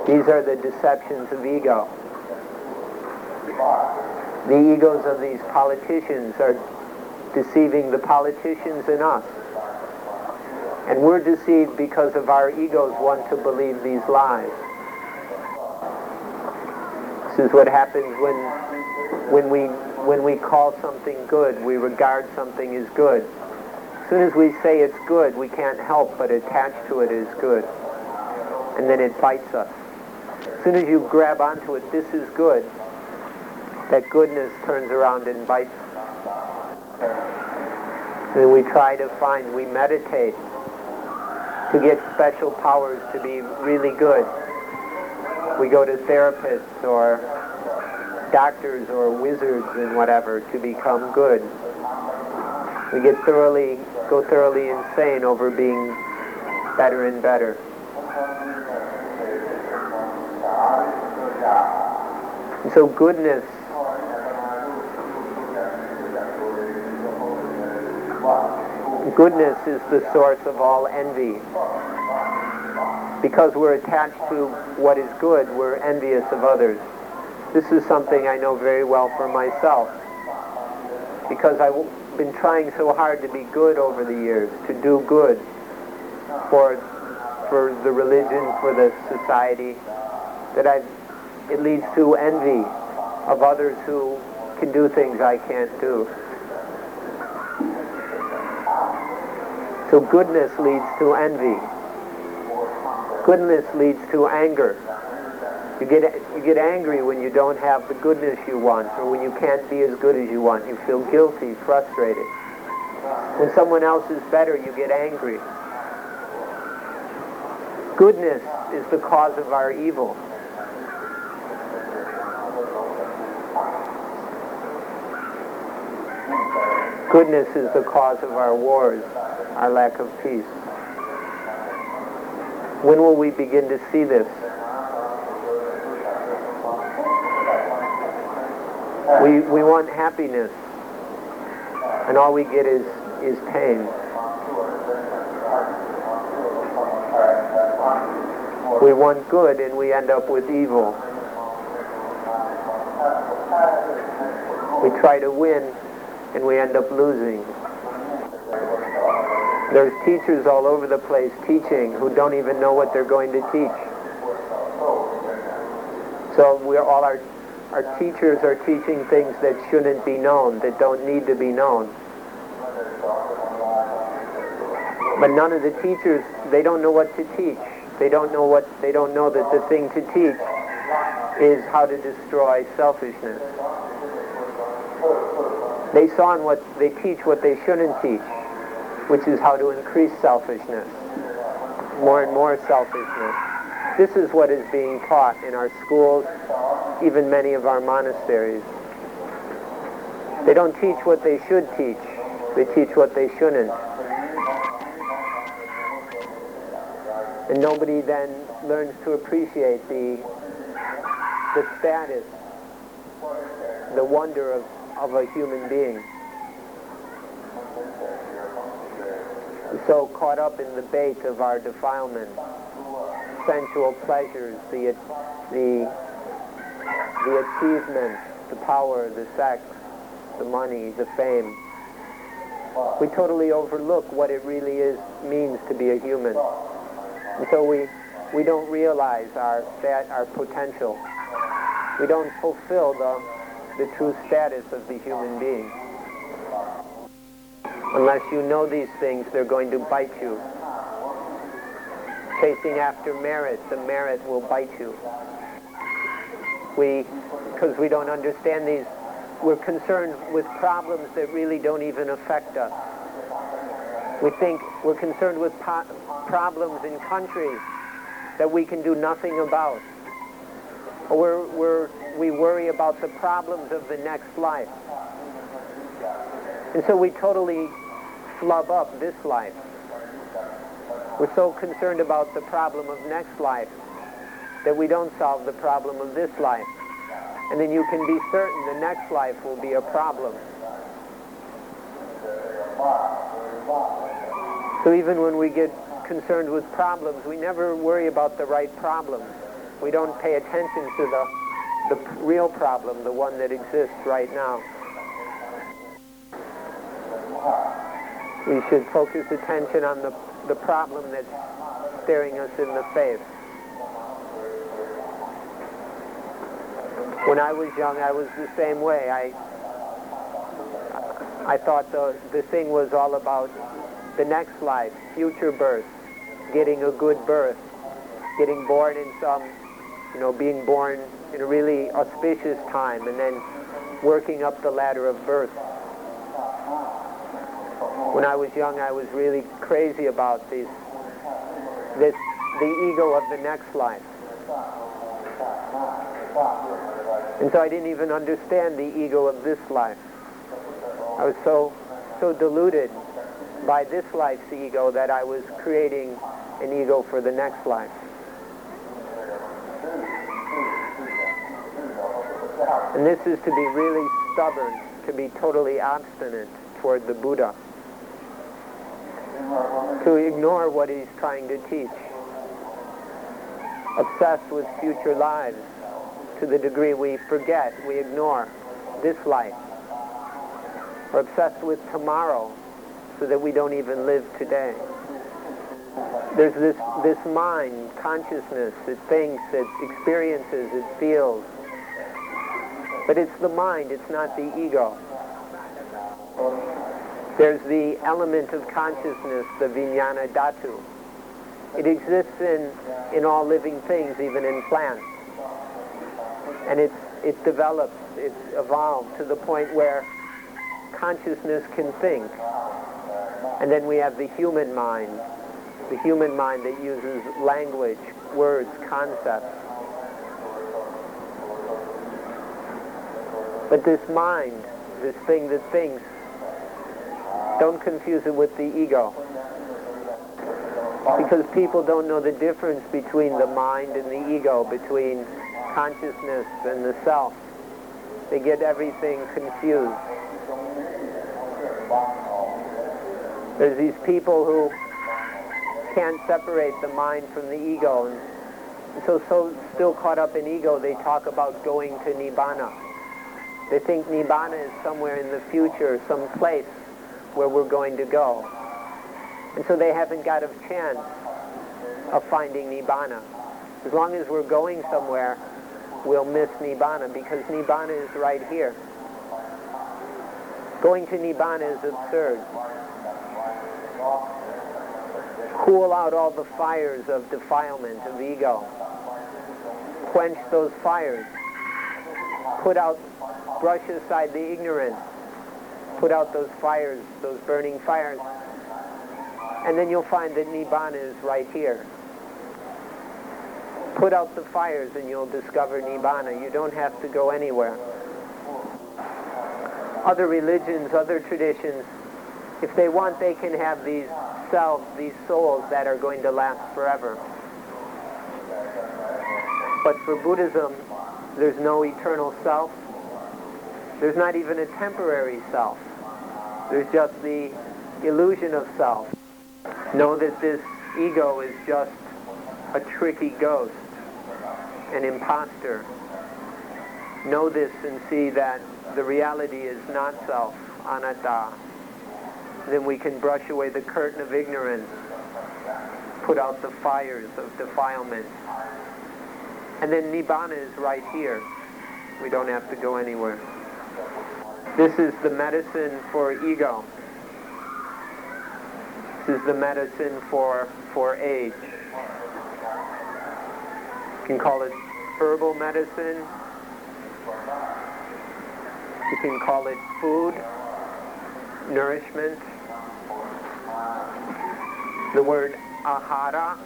These are the deceptions of ego. The egos of these politicians are deceiving the politicians and us. And we're deceived because of our egos want to believe these lies. This is what happens when we call something good, we regard something as good. As soon as we say it's good, we can't help but attach to it as good. And then it bites us. As soon as you grab onto it, this is good, that goodness turns around and bites us. And we try to find, we meditate to get special powers to be really good. We go to therapists or doctors or wizards and whatever to become good. We go thoroughly insane over being better and better. And so goodness is the source of all envy. Because we're attached to what is good, we're envious of others. This is something I know very well for myself. Because I've been trying so hard to be good over the years, to do good for the religion, for the society, that it leads to envy of others who can do things I can't do. So goodness leads to envy. Goodness leads to anger. You get angry when you don't have the goodness you want, or when you can't be as good as you want. You feel guilty, frustrated. When someone else is better, you get angry. Goodness is the cause of our evil. Goodness is the cause of our wars, our lack of peace. When will we begin to see this? We want happiness, and all we get is pain. We want good, and we end up with evil. We try to win, and we end up losing. There's teachers all over the place teaching who don't even know what they're going to teach. So our teachers are teaching things that shouldn't be known, that don't need to be known. But none of the teachers, they don't know what to teach. They don't know that the thing to teach is how to destroy selfishness. They teach what they shouldn't teach, which is how to increase selfishness, more and more selfishness. This is what is being taught in our schools, even many of our monasteries. They don't teach what they should teach. They teach what they shouldn't. And nobody then learns to appreciate the status, the wonder of a human being. We're so caught up in the bait of our defilement, sensual pleasures, the achievement, the power, the sex, the money, the fame. We totally overlook what it really means to be a human. And so we don't realize our potential. We don't fulfill the true status of the human being. Unless you know these things, they're going to bite you. Chasing after merit, the merit will bite you. Because we don't understand these, we're concerned with problems that really don't even affect us. We think we're concerned with problems in countries that we can do nothing about. Or we worry about the problems of the next life. And so we totally flub up this life. We're so concerned about the problem of next life that we don't solve the problem of this life. And then you can be certain the next life will be a problem. So even when we get concerned with problems, we never worry about the right problems. We don't pay attention to the real problem, the one that exists right now. We should focus attention on the problem that's staring us in the face. When I was young, I was the same way. I thought the thing was all about the next life, future birth, getting a good birth, getting born in some, being born in a really auspicious time, and then working up the ladder of birth. When I was young, I was really crazy about the ego of the next life. And so I didn't even understand the ego of this life. I was so deluded by this life's ego that I was creating an ego for the next life. And this is to be really stubborn, to be totally obstinate toward the Buddha, to ignore what he's trying to teach, obsessed with future lives to the degree we forget, we ignore this life, or obsessed with tomorrow so that we don't even live today. There's this mind, consciousness, it thinks, it experiences, it feels. But it's the mind, it's not the ego. There's the element of consciousness, the vijnana dhatu. It exists in all living things, even in plants. And it develops, it's evolved to the point where consciousness can think. And then we have the human mind that uses language, words, concepts. But this mind, this thing that thinks, don't confuse it with the ego. Because people don't know the difference between the mind and the ego, between consciousness and the self. They get everything confused. There's these people who can't separate the mind from the ego, and so still caught up in ego, they talk about going to Nibbana. They think Nibbana is somewhere in the future, some place where we're going to go. And so they haven't got a chance of finding Nibbana. As long as we're going somewhere, we'll miss Nibbana, because Nibbana is right here. Going to Nibbana is absurd. Cool out all the fires of defilement, of ego. Quench those fires. Brush aside the ignorance. Put out those fires, those burning fires. And then you'll find that Nibbana is right here. Put out the fires and you'll discover Nibbana. You don't have to go anywhere. Other religions, other traditions, if they want, they can have these selves, these souls that are going to last forever. But for Buddhism, there's no eternal self. There's not even a temporary self. There's just the illusion of self. Know that this ego is just a tricky ghost, an imposter. Know this and see that the reality is not self, anatta. Then we can brush away the curtain of ignorance, put out the fires of defilement. And then Nibbana is right here. We don't have to go anywhere. This is the medicine for ego. This is the medicine for age. You can call it herbal medicine. You can call it food, nourishment. The word ahara,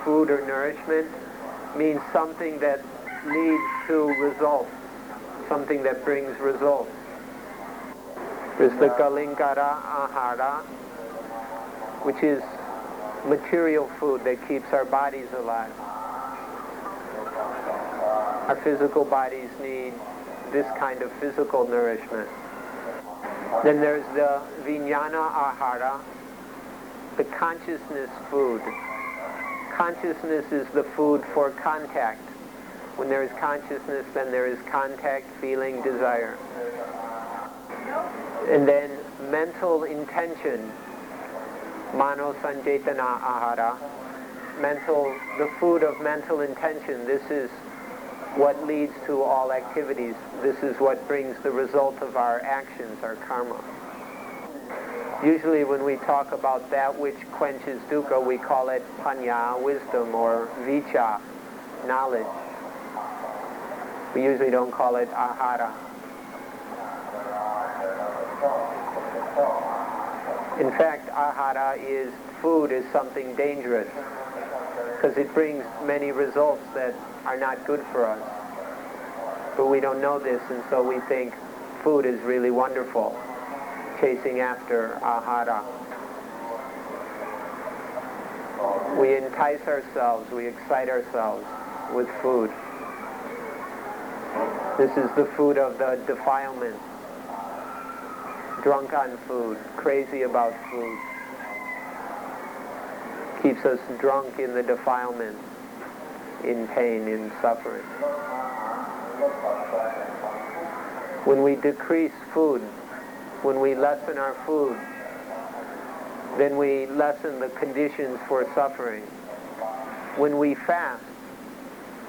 food or nourishment, means something that leads to results, something that brings results. There's the kalinkara ahara, which is material food that keeps our bodies alive. Our physical bodies need this kind of physical nourishment. Then there's the vijnana ahara, the consciousness food. Consciousness is the food for contact. When there is consciousness, then there is contact, feeling, desire. And then mental intention, mano sanjetana ahara, the food of mental intention. This is what leads to all activities. This is what brings the result of our actions, our karma. Usually when we talk about that which quenches dukkha, we call it panya, wisdom, or vicha, knowledge. We usually don't call it ahara. In fact, ahara is food is something dangerous because it brings many results that are not good for us. But we don't know this, and so we think food is really wonderful, chasing after ahara. We entice ourselves, we excite ourselves with food. This is the food of the defilement. Drunk on food, crazy about food. Keeps us drunk in the defilement, in pain, in suffering. When we decrease food, when we lessen our food, then we lessen the conditions for suffering. When we fast,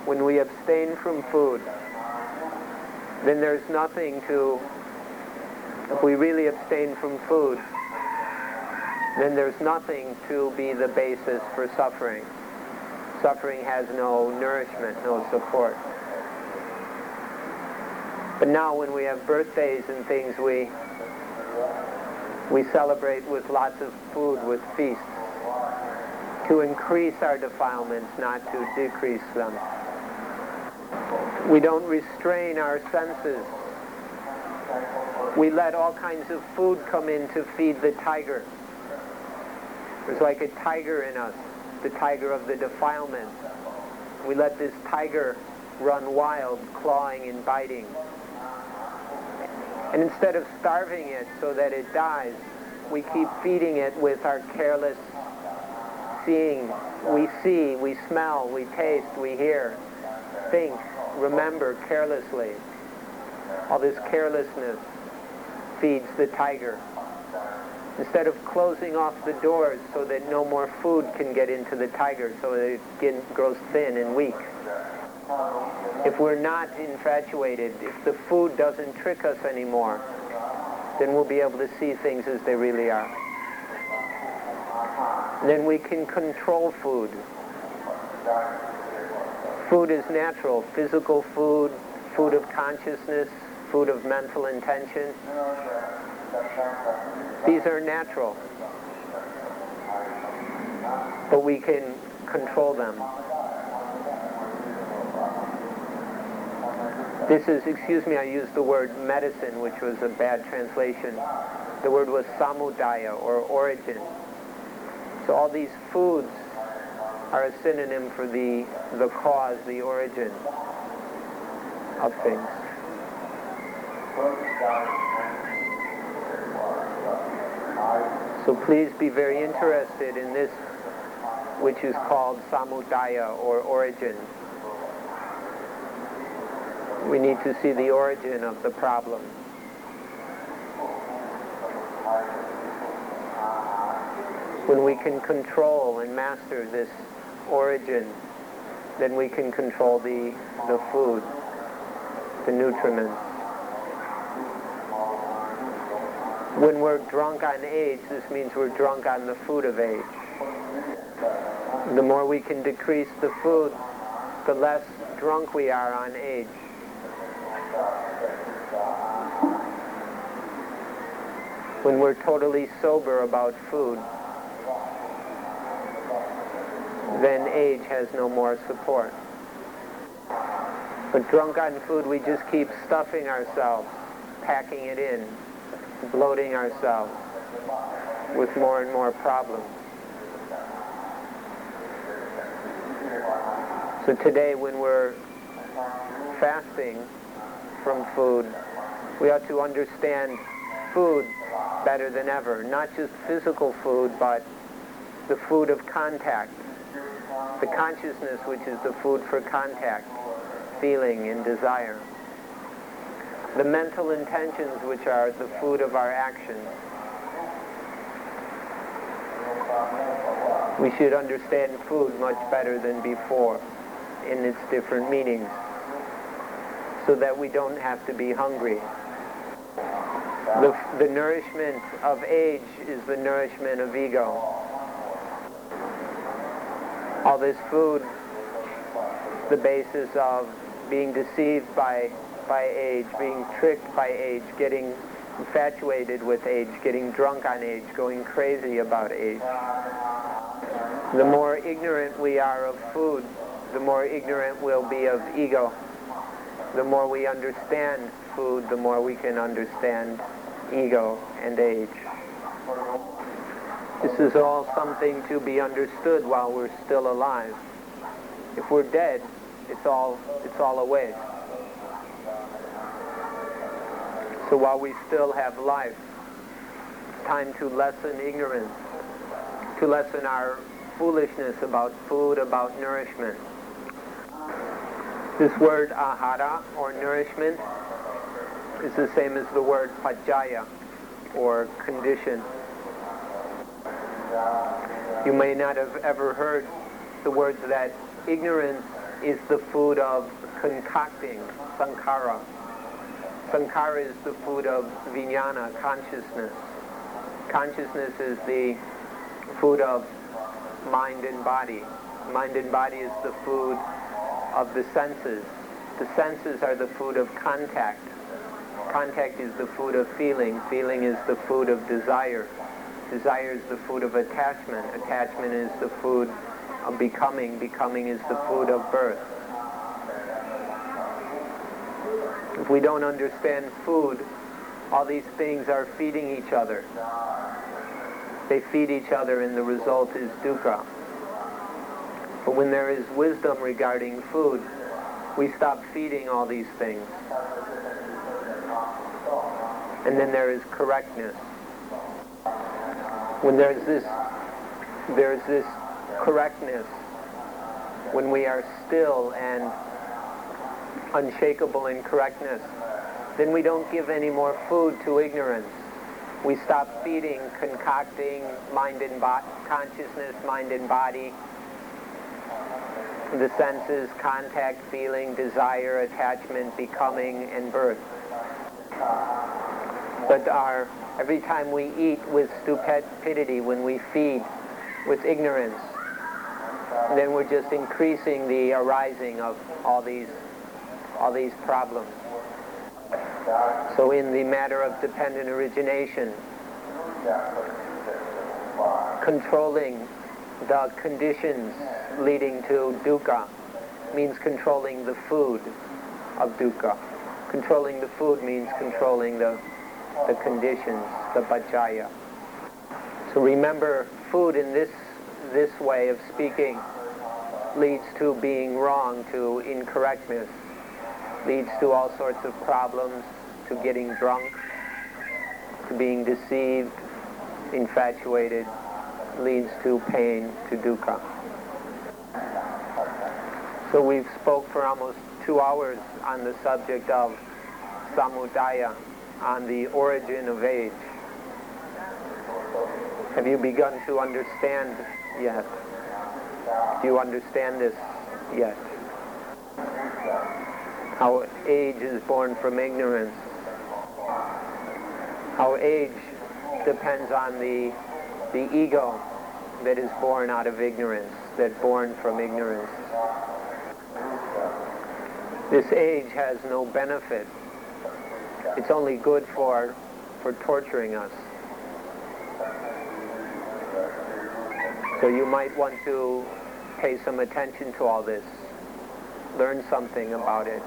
when we abstain from food, then there's nothing to, if we really abstain from food, then there's nothing to be the basis for suffering. Suffering has no nourishment, no support. But now when we have birthdays and things, we celebrate with lots of food, with feasts, to increase our defilements, not to decrease them. We don't restrain our senses. We let all kinds of food come in to feed the tiger. There's like a tiger in us, the tiger of the defilement. We let this tiger run wild, clawing and biting. And instead of starving it so that it dies, we keep feeding it with our careless seeing. We see, we smell, we taste, we hear, think, remember carelessly. All this carelessness feeds the tiger. Instead of closing off the doors so that no more food can get into the tiger, so that it grows thin and weak. If we're not infatuated, if the food doesn't trick us anymore, then we'll be able to see things as they really are. Then we can control food. Food is natural. Physical food, food of consciousness, food of mental intention. These are natural. But we can control them. This is, excuse me, I used the word medicine, which was a bad translation. The word was samudaya, or origin. So all these foods are a synonym for the cause, the origin of things. So please be very interested in this, which is called samudaya, or origin. We need to see the origin of the problem. When we can control and master this origin, then we can control the food, the nutriments. When we're drunk on age, this means we're drunk on the food of age. The more we can decrease the food, the less drunk we are on age. When we're totally sober about food, then age has no more support. But drunk on food, we just keep stuffing ourselves, packing it in, bloating ourselves with more and more problems. So today, when we're fasting from food, we ought to understand food better than ever. Not just physical food, but the food of contact. The consciousness, which is the food for contact. feeling, and desire. The mental intentions, which are the food of our actions. We should understand food much better than before in its different meanings, so that we don't have to be hungry. The nourishment of age is the nourishment of ego. All this food, the basis of being deceived by age, being tricked by age, getting infatuated with age, getting drunk on age, going crazy about age. The more ignorant we are of food, the more ignorant we'll be of ego. The more we understand food, the more we can understand ego and age. This is all something to be understood while we're still alive. If we're dead, it's all a waste. So while we still have life, it's time to lessen ignorance, to lessen our foolishness about food, about nourishment. This word ahara, or nourishment, is the same as the word pajjaya, or condition. You may not have ever heard the words that ignorance is the food of concocting, sankhara. Sankhara is the food of vijnana, consciousness. Consciousness is the food of mind and body. Mind and body is the food of the senses. The senses are the food of contact. Contact is the food of feeling. Feeling is the food of desire. Desire is the food of attachment. Attachment is the food of becoming. Becoming is the food of birth. If we don't understand food, all these things are feeding each other. They feed each other, and the result is dukkha. But when there is wisdom regarding food, we stop feeding all these things. And then there is correctness. When there's this correctness, when we are still and unshakable in correctness, then we don't give any more food to ignorance. We stop feeding, concocting mind and consciousness, mind and body, the senses, contact, feeling, desire, attachment, becoming, and birth. But every time we eat with stupidity, when we feed with ignorance, then we're just increasing the arising of all these problems. So in the matter of dependent origination, controlling the conditions leading to dukkha means controlling the food of dukkha. Controlling the food means controlling the conditions, the pajjaya. So remember, food in this way of speaking leads to being wrong, to incorrectness, leads to all sorts of problems, to getting drunk, to being deceived, infatuated, leads to pain, to dukkha. So we've spoke for almost 2 hours on the subject of samudaya, on the origin of age. Have you begun to understand yet? Do you understand this yet? How age is born from ignorance. How age depends on the ego that is born out of ignorance, that's born from ignorance. This age has no benefit. It's only good for torturing us. So you might want to pay some attention to all this. Learn something about it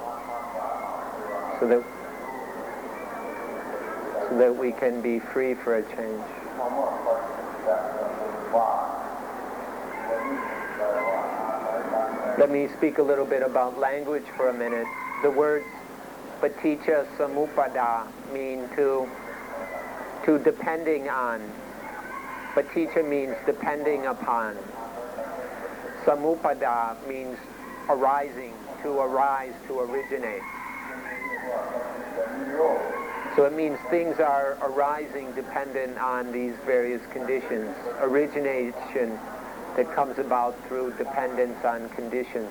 so that we can be free for a change. Let me speak a little bit about language for a minute. The words paticca samuppada mean to depending on. Paticca means depending upon. Samuppada means arising, to arise, to originate. So it means things are arising dependent on these various conditions. Origination that comes about through dependence on conditions.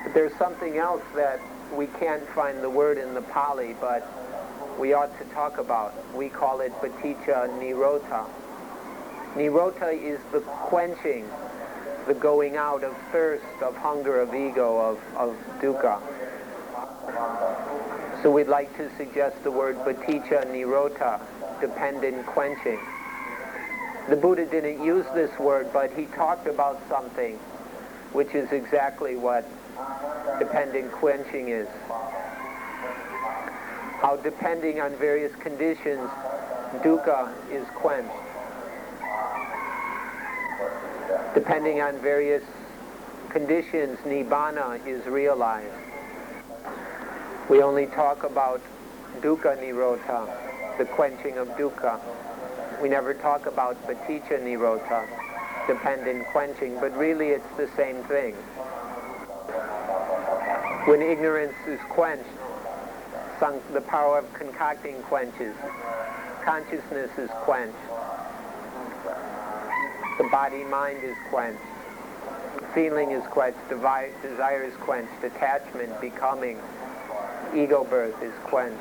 But there's something else that we can't find the word in the Pali, but we ought to talk about. We call it paticca nirota. Nirota is the quenching, the going out of thirst, of hunger, of ego, of dukkha. So we'd like to suggest the word paticca nirota, dependent quenching. The Buddha didn't use this word, but he talked about something which is exactly what dependent quenching is. How depending on various conditions, dukkha is quenched. Depending on various conditions, nibbana is realized. We only talk about dukkha nirota, the quenching of dukkha. We never talk about paticca nirota, dependent quenching, but really it's the same thing. When ignorance is quenched, the power of concocting quenches. Consciousness is quenched. The body-mind is quenched. Feeling is quenched. Desire is quenched. Attachment, becoming, ego birth is quenched.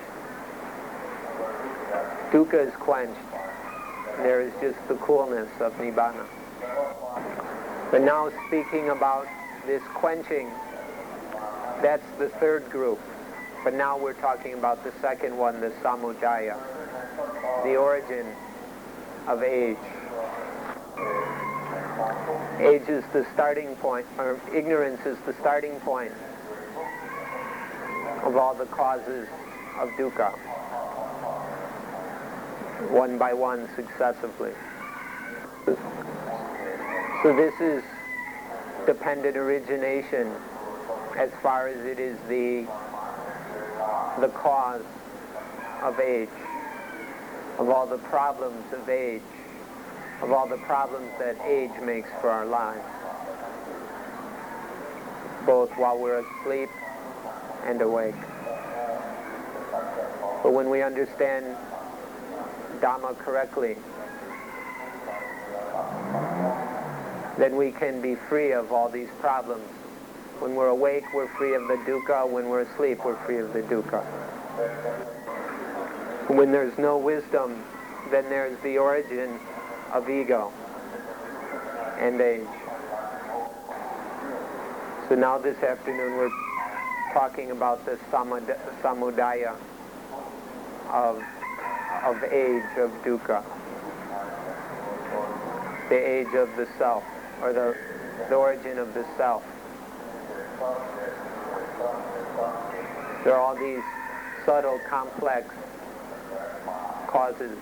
Dukkha is quenched. There is just the coolness of nibbana. But now speaking about this quenching, that's the third group. But now we're talking about the second one, the samudaya, the origin of age. Age is the starting point, or ignorance is the starting point of all the causes of dukkha, one by one successively. So this is dependent origination as far as it is the cause of age, of all the problems of age, of all the problems that age makes for our lives, both while we're asleep and awake. But when we understand Dhamma correctly, then we can be free of all these problems. When we're awake, we're free of the dukkha. When we're asleep, we're free of the dukkha. When there's no wisdom, then there's the origin of ego and age. So now this afternoon we're talking about the samudaya of age, of dukkha. The age of the self, or the origin of the self. There are all these subtle, complex causes.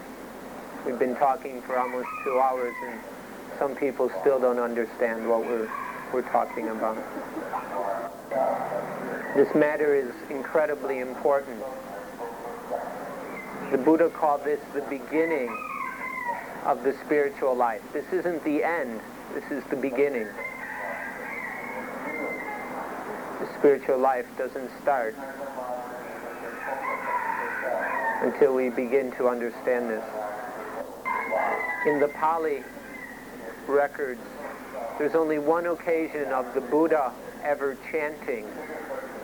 We've been talking for almost 2 hours and some people still don't understand what we're talking about. This matter is incredibly important. The Buddha called this the beginning of the spiritual life. This isn't the end, this is the beginning. The spiritual life doesn't start until we begin to understand this. In the Pali records, there's only one occasion of the Buddha ever chanting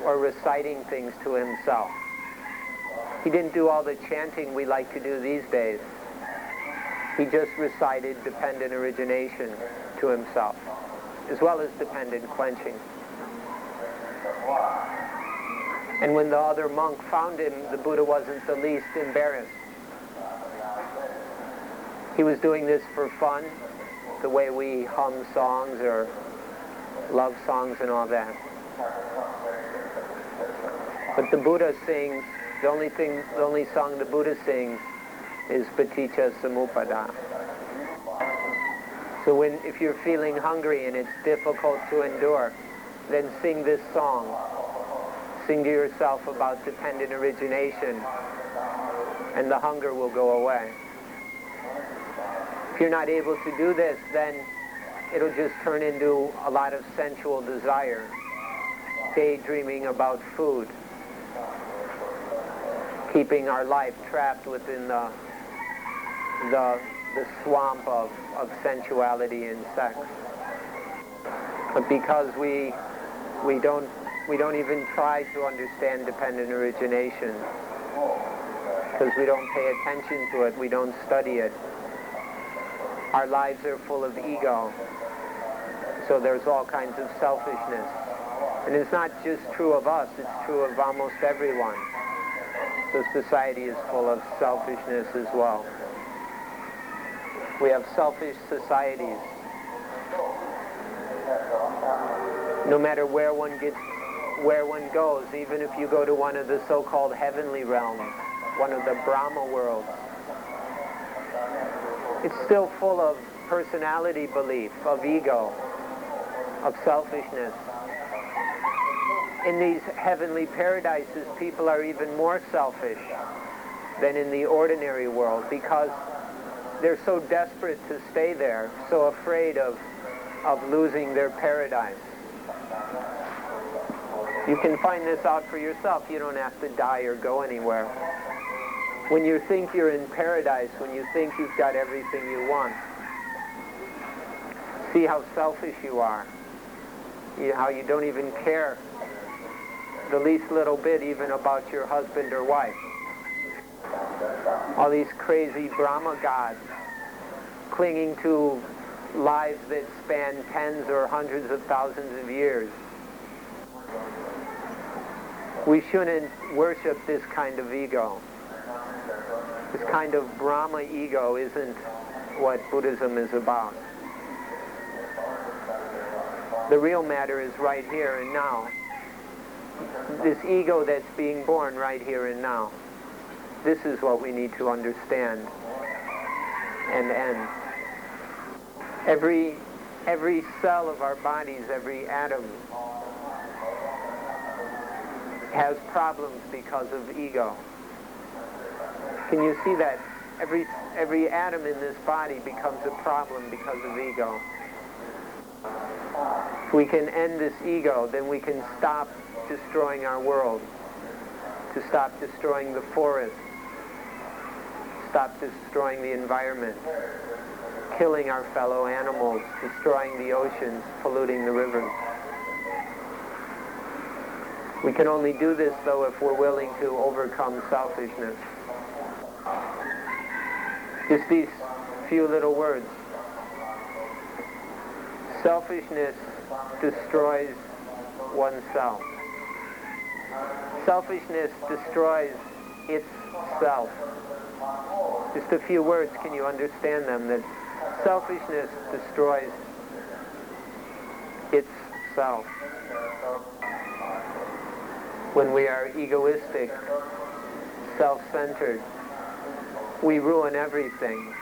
or reciting things to himself. He didn't do all the chanting we like to do these days. He just recited dependent origination to himself, as well as dependent quenching. And when the other monk found him, the Buddha wasn't the least embarrassed. He was doing this for fun, the way we hum songs or love songs and all that. But the Buddha sings, the only song the Buddha sings is paticca samuppada. So if you're feeling hungry and it's difficult to endure, then sing this song. Sing to yourself about dependent origination, and the hunger will go away. If you're not able to do this, then it'll just turn into a lot of sensual desire, daydreaming about food, keeping our life trapped within the swamp of sensuality and sex. But because we don't even try to understand dependent origination, because we don't pay attention to it, we don't study it, our lives are full of ego. So there's all kinds of selfishness. And it's not just true of us, it's true of almost everyone. So society is full of selfishness as well. We have selfish societies. No matter where one goes, even if you go to one of the so-called heavenly realms, one of the Brahma worlds, it's still full of personality belief, of ego, of selfishness. In these heavenly paradises, people are even more selfish than in the ordinary world because they're so desperate to stay there, so afraid of losing their paradise. You can find this out for yourself. You don't have to die or go anywhere. When you think you're in paradise, when you think you've got everything you want, see how selfish you are, how you don't even care the least little bit even about your husband or wife. All these crazy Brahma gods clinging to lives that span tens or hundreds of thousands of years. We shouldn't worship this kind of ego. This kind of Brahma ego isn't what Buddhism is about. The real matter is right here and now. This ego that's being born right here and now. This is what we need to understand and end. Every cell of our bodies, every atom, has problems because of ego. Can you see that? Every atom in this body becomes a problem because of ego. If we can end this ego, then we can stop destroying our world, to stop destroying the forest, stop destroying the environment, killing our fellow animals, destroying the oceans, polluting the rivers. We can only do this, though, if we're willing to overcome selfishness. Just these few little words. Selfishness destroys oneself. Selfishness destroys itself. Just a few words, can you understand them? That selfishness destroys itself. When we are egoistic, self-centered, we ruin everything.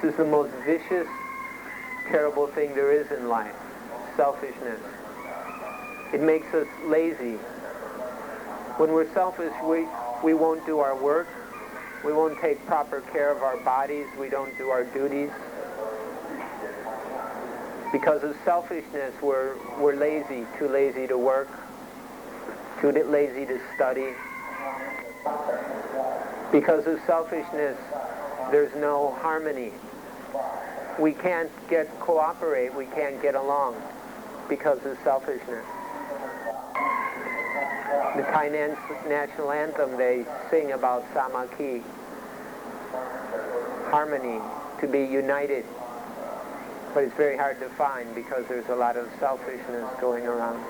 This is the most vicious, terrible thing there is in life, selfishness. It makes us lazy. When we're selfish, we won't do our work. We won't take proper care of our bodies. We don't do our duties. Because of selfishness, we're lazy, too lazy to work, too lazy to study. Because of selfishness, there's no harmony. We can't cooperate, we can't get along because of selfishness. The Thai national anthem, they sing about samaki, harmony, to be united. But it's very hard to find because there's a lot of selfishness going around.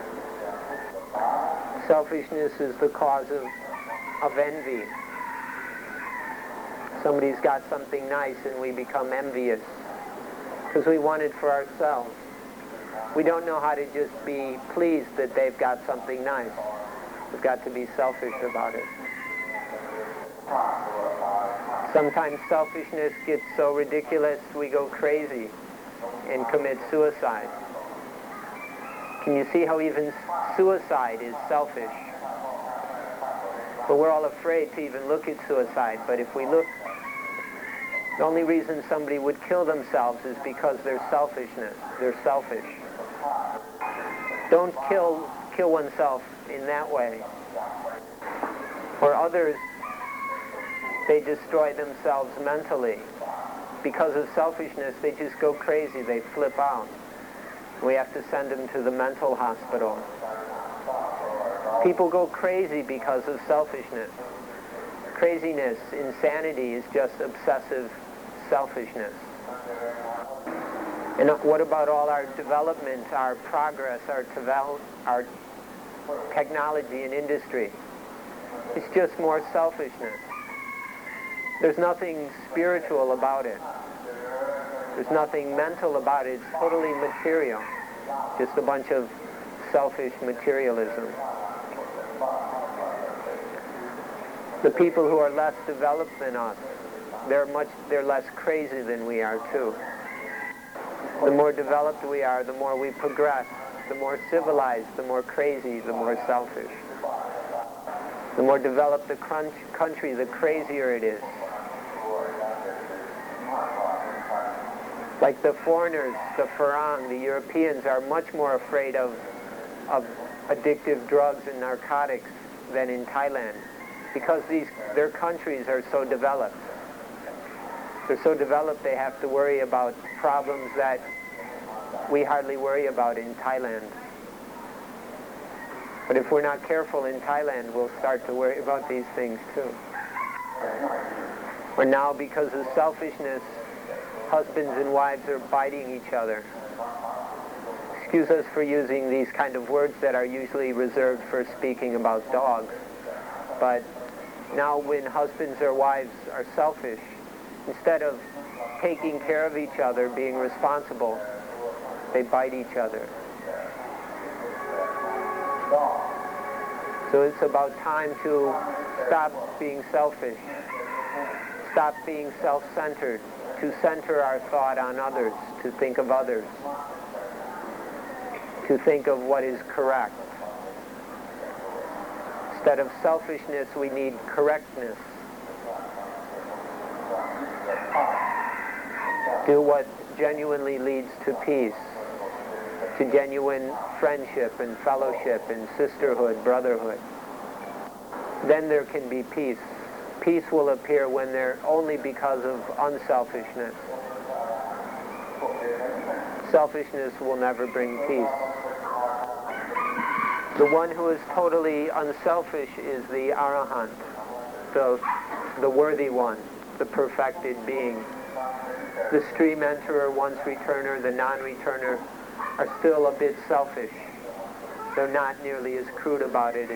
Selfishness is the cause of envy. Somebody's got something nice and we become envious because we want it for ourselves. We don't know how to just be pleased that they've got something nice. We've got to be selfish about it. Sometimes selfishness gets so ridiculous we go crazy and commit suicide. Can you see how even suicide is selfish? But we're all afraid to even look at suicide. But if we look The only reason somebody would kill themselves is because they're selfishness. They're selfish. Don't kill oneself in that way. For others, they destroy themselves mentally. Because of selfishness, they just go crazy. They flip out. We have to send them to the mental hospital. People go crazy because of selfishness. Craziness, insanity is just obsessive selfishness. And what about all our development, our progress, our technology and industry? It's just more selfishness. There's nothing spiritual about it. There's nothing mental about it. It's totally material. Just a bunch of selfish materialism. The people who are less developed than us, they're less crazy than we are too. The more developed we are, the more we progress, the more civilized, the more crazy, the more selfish. The more developed the country, the crazier it is. Like the foreigners, the Farang, the Europeans are much more afraid of addictive drugs and narcotics than in Thailand, because their countries are so developed. They're so developed they have to worry about problems that we hardly worry about in Thailand. But if we're not careful in Thailand, we'll start to worry about these things too. Or now, because of selfishness, husbands and wives are biting each other. Excuse us for using these kind of words that are usually reserved for speaking about dogs. But now when husbands or wives are selfish, instead of taking care of each other, being responsible, they bite each other. So it's about time to stop being selfish, stop being self-centered, to center our thought on others, to think of others, to think of what is correct. Instead of selfishness, we need correctness. Do what genuinely leads to peace, to genuine friendship and fellowship and sisterhood, brotherhood. Then there can be peace. Peace will appear when they're only because of unselfishness. Selfishness will never bring peace. The one who is totally unselfish is the Arahant, the worthy one, the perfected being. The stream enterer, once returner, the non-returner are still a bit selfish. They're not nearly as crude about it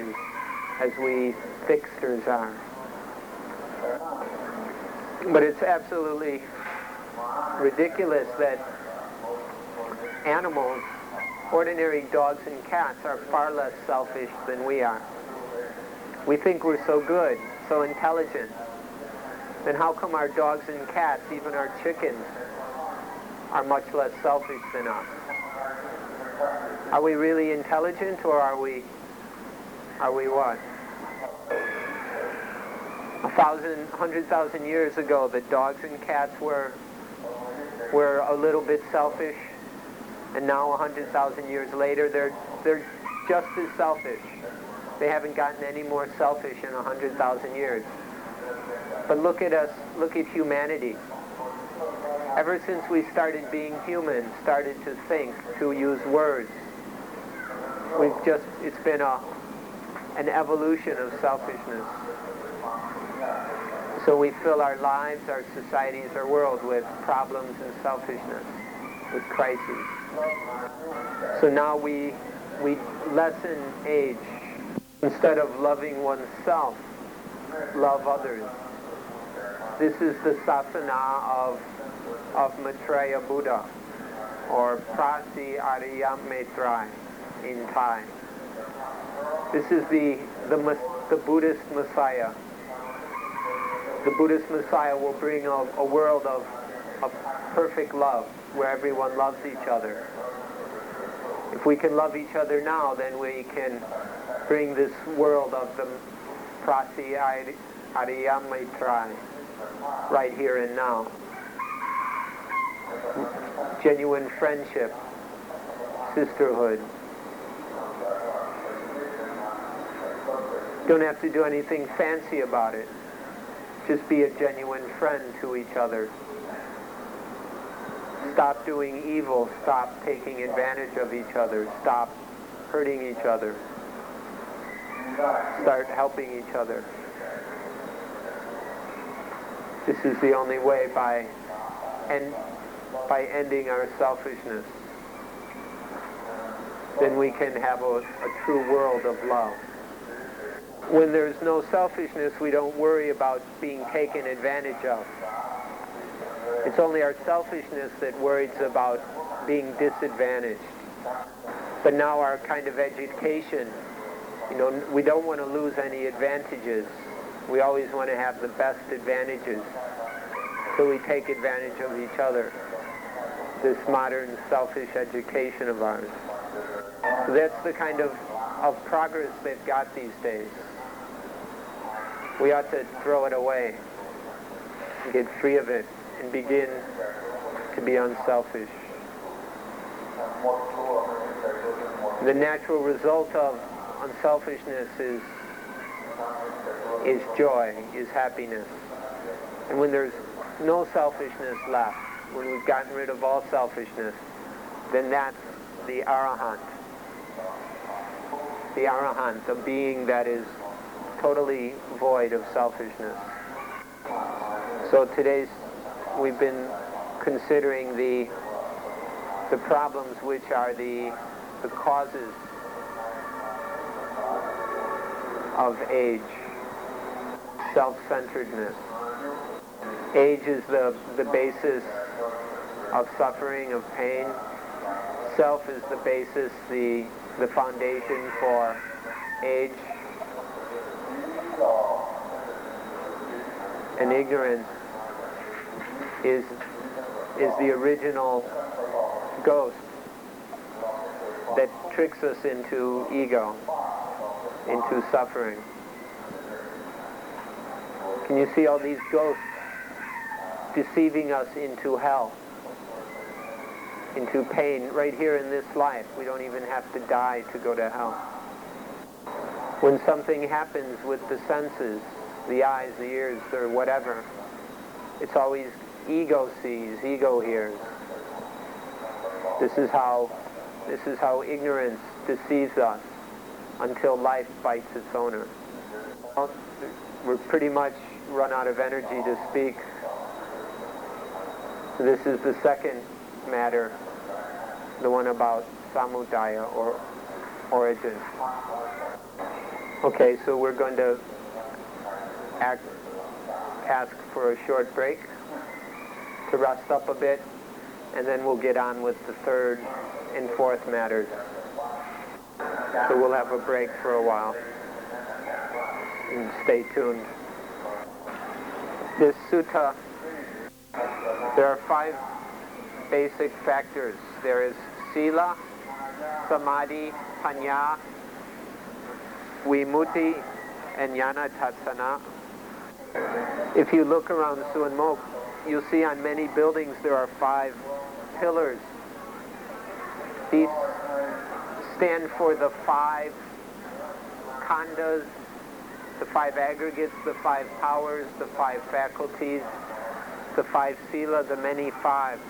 as we fixers are. But it's absolutely ridiculous that animals, ordinary dogs and cats, are far less selfish than we are. We think we're so good, so intelligent. Then how come our dogs and cats, even our chickens, are much less selfish than us? Are we really intelligent, or are we what? 100,000 years ago, the dogs and cats were a little bit selfish, and now 100,000 years later, they're just as selfish. They haven't gotten any more selfish in 100,000 years. But look at us, look at humanity. Ever since we started being human, started to think, to use words, it's been an evolution of selfishness. So we fill our lives, our societies, our world with problems and selfishness, with crises. So now we lessen age. Instead of loving oneself, love others. This is the sasana of Maitreya Buddha, or Prasi Ariyametrai in Thai. This is the Buddhist Messiah. The Buddhist Messiah will bring a world of perfect love, where everyone loves each other. If we can love each other now, then we can bring this world of the Prasi Ariyametrai right here and now. genuine friendship, sisterhood. Don't have to do anything fancy about it. Just be a genuine friend to each other. Stop doing evil. Stop taking advantage of each other. Stop hurting each other. Start helping each other. This is the only way by ending our selfishness. Then we can have a true world of love. When there's no selfishness, we don't worry about being taken advantage of. It's only our selfishness that worries about being disadvantaged. But now our kind of education, we don't want to lose any advantages. We always want to have the best advantages. So we take advantage of each other. This modern selfish education of ours. So that's the kind of progress they've got these days. We ought to throw it away, get free of it, and begin to be unselfish. The natural result of unselfishness is joy, is happiness. And when there's no selfishness left, when we've gotten rid of all selfishness, then that's the arahant. The arahant, a being that is totally void of selfishness. So we've been considering the problems which are the causes of age. Self-centeredness. Age is the basis of suffering, of pain. Self is the basis, the foundation for age. And ignorance is the original ghost that tricks us into ego, into suffering. Can you see all these ghosts deceiving us into hell, into pain right here in this life? We don't even have to die to go to hell. When something happens with the senses, the eyes, the ears, or whatever, it's always ego sees, ego hears. This is how ignorance deceives us until life bites its owner. We're pretty much run out of energy to speak. So this is the second matter, the one about samudaya, or origin. Okay, so we're going to ask for a short break to rest up a bit, and then we'll get on with the third and fourth matters. So we'll have a break for a while. And stay tuned. This sutta, there are 5 basic factors. There is sila, samadhi, panya, vimutti, and jnana tatsana. If you look around Suan Mok, you'll see on many buildings there are 5 pillars. These stand for the 5 khandhas, the 5 aggregates, the 5 powers, the 5 faculties, the 5 sila, the many 5.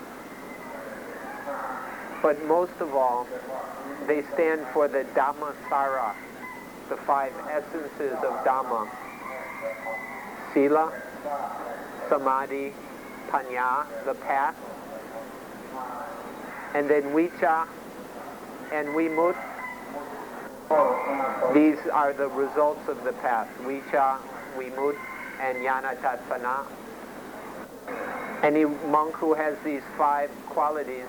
But most of all, they stand for the Dhammasara, the 5 essences of Dhamma. Sila, samadhi, panya, the path, and then vicca and vimut. These are the results of the path, vicca, vimut, and jnana tatsana. Any monk who has these 5 qualities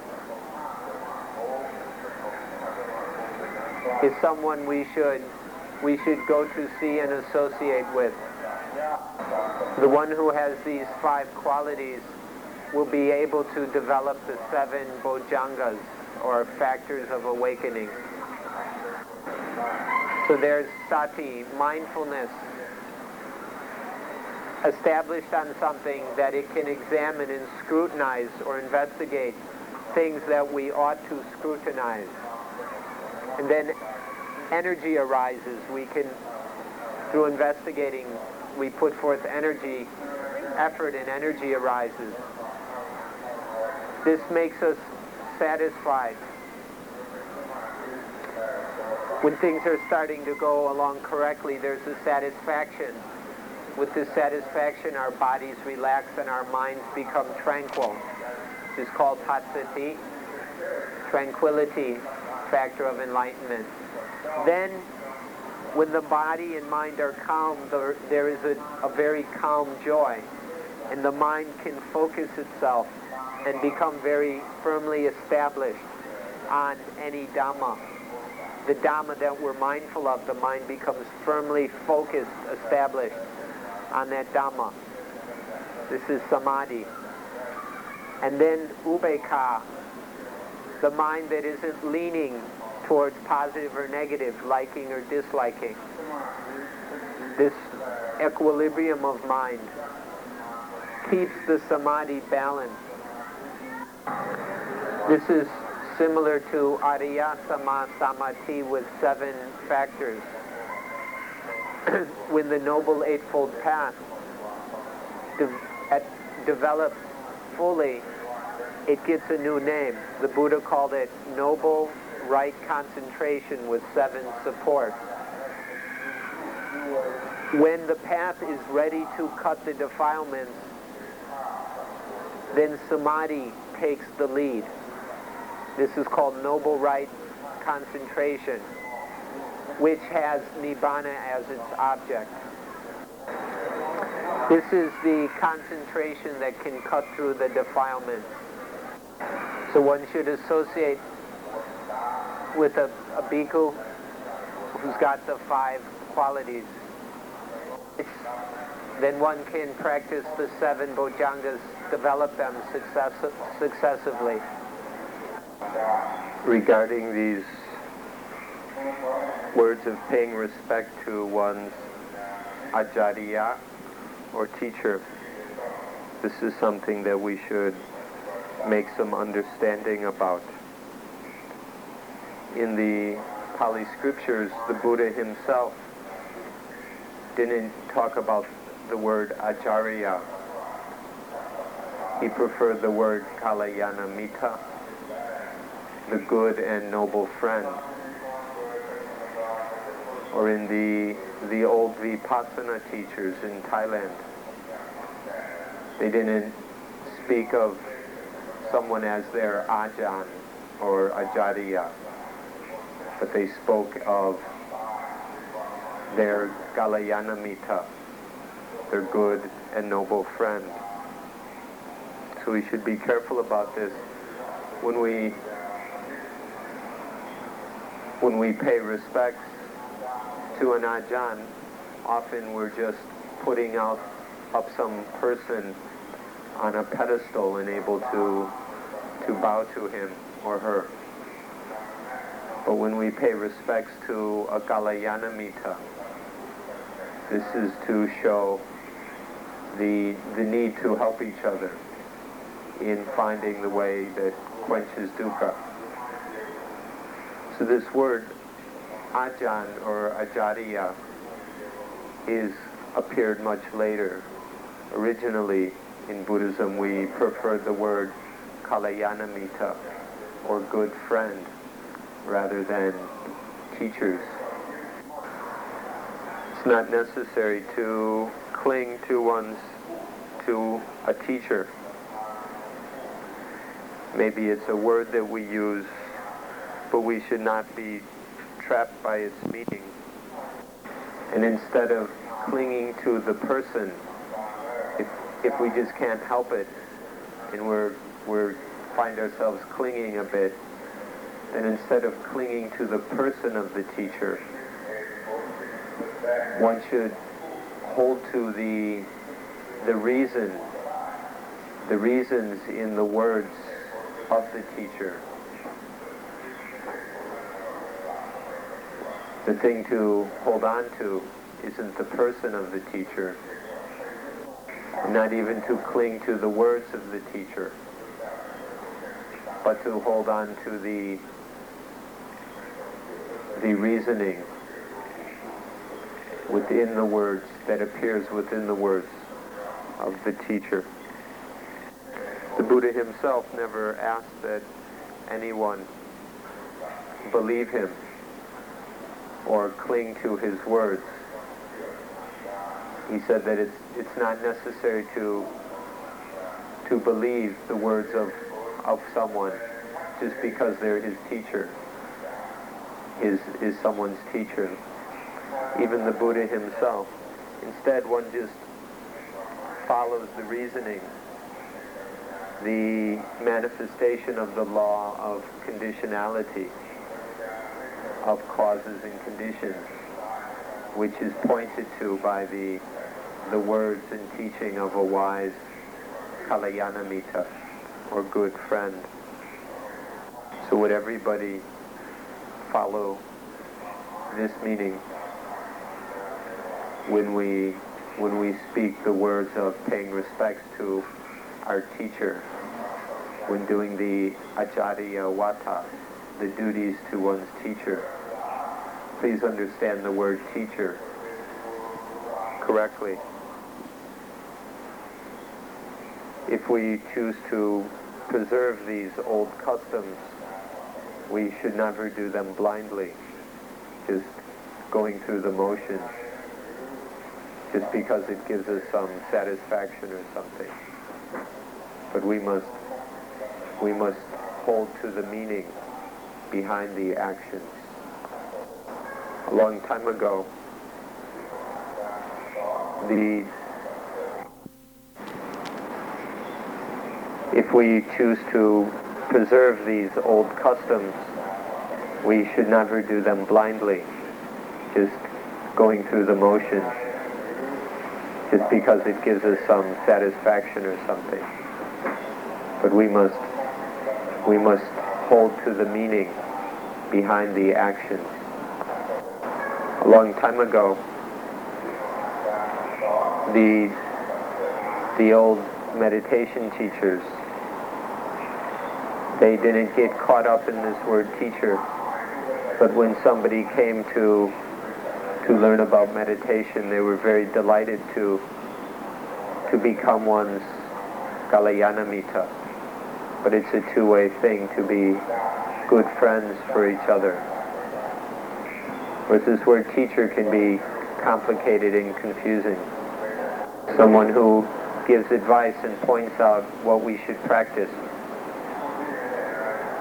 is someone we should go to see and associate with. The one who has these 5 qualities will be able to develop the 7 bojjhangas, or factors of awakening. So there's sati, mindfulness, established on something that it can examine and scrutinize or investigate things that we ought to scrutinize. And then energy arises. We can, through investigating, we put forth energy, effort, and energy arises. This makes us satisfied. When things are starting to go along correctly, there's a satisfaction. With this satisfaction, our bodies relax and our minds become tranquil. This is called patsati, tranquility, factor of enlightenment. Then, when the body and mind are calm, there is a very calm joy, and the mind can focus itself and become very firmly established on any Dhamma. The Dhamma that we're mindful of, the mind becomes firmly focused, established on that Dhamma. This is samadhi. And then upekkha, the mind that isn't leaning towards positive or negative, liking or disliking. This equilibrium of mind keeps the samadhi balanced. This is similar to Ariya Samadhi with 7 factors. When the Noble Eightfold Path develops fully, it gets a new name. The Buddha called it Noble Right Concentration with 7 supports. When the path is ready to cut the defilements, then samadhi takes the lead. This is called Noble Right Concentration, which has Nibbana as its object. This is the concentration that can cut through the defilements. So one should associate with a bhikkhu who's got the 5 qualities. Then one can practice the 7 bojjhangas, develop them successively. Regarding these words of paying respect to one's acharya or teacher, this is something that we should make some understanding about. In the Pali scriptures, the Buddha himself didn't talk about the word acharya. He preferred the word kalyana the good and noble friend. Or in the old Vipassana teachers in Thailand, they didn't speak of someone as their ajahn or acharya, but they spoke of their kalyana their good and noble friend. So we should be careful about this. When we pay respects to an ajahn, often we're just putting up some person on a pedestal and able to bow to him or her. But when we pay respects to a kalyana this is to show the need to help each other in finding the way that quenches dukkha. So this word ajahn or acharya appeared much later. Originally in Buddhism we preferred the word kalyana or good friend rather than teachers. It's not necessary to cling to a teacher. Maybe it's a word that we use, but we should not be trapped by its meaning. And instead of clinging to the person, if we just can't help it, and we find ourselves clinging a bit, then instead of clinging to the person of the teacher, one should hold to the reasons in the words of the teacher. The thing to hold on to isn't the person of the teacher, not even to cling to the words of the teacher, but to hold on to the reasoning within the words, that appears within the words of the teacher. The Buddha himself never asked that anyone believe him or cling to his words. He said that it's not necessary to believe the words of someone just because they're his teacher, is someone's teacher. Even the Buddha himself. Instead, one just follows the reasoning, the manifestation of the law of conditionality, of causes and conditions, which is pointed to by the words and teaching of a wise Kalyanamitta, or good friend. So would everybody follow this meaning when we speak the words of paying respects to our teacher, when doing the acharya vata, the duties to one's teacher? Please understand the word teacher correctly. If we choose to preserve these old customs, we should never do them blindly, just going through the motions, just because it gives us some satisfaction or something. But we must hold to the meaning behind the actions. A long time ago, if we choose to preserve these old customs, we should never do them blindly, just going through the motions, just because it gives us some satisfaction or something. But we must hold to the meaning behind the actions. A long time ago, the old meditation teachers, they didn't get caught up in this word teacher, but when somebody came to learn about meditation, they were very delighted to become one's Kalyanamitta. But it's a two-way thing to be good friends for each other. Whereas this word teacher can be complicated and confusing. Someone who gives advice and points out what we should practice,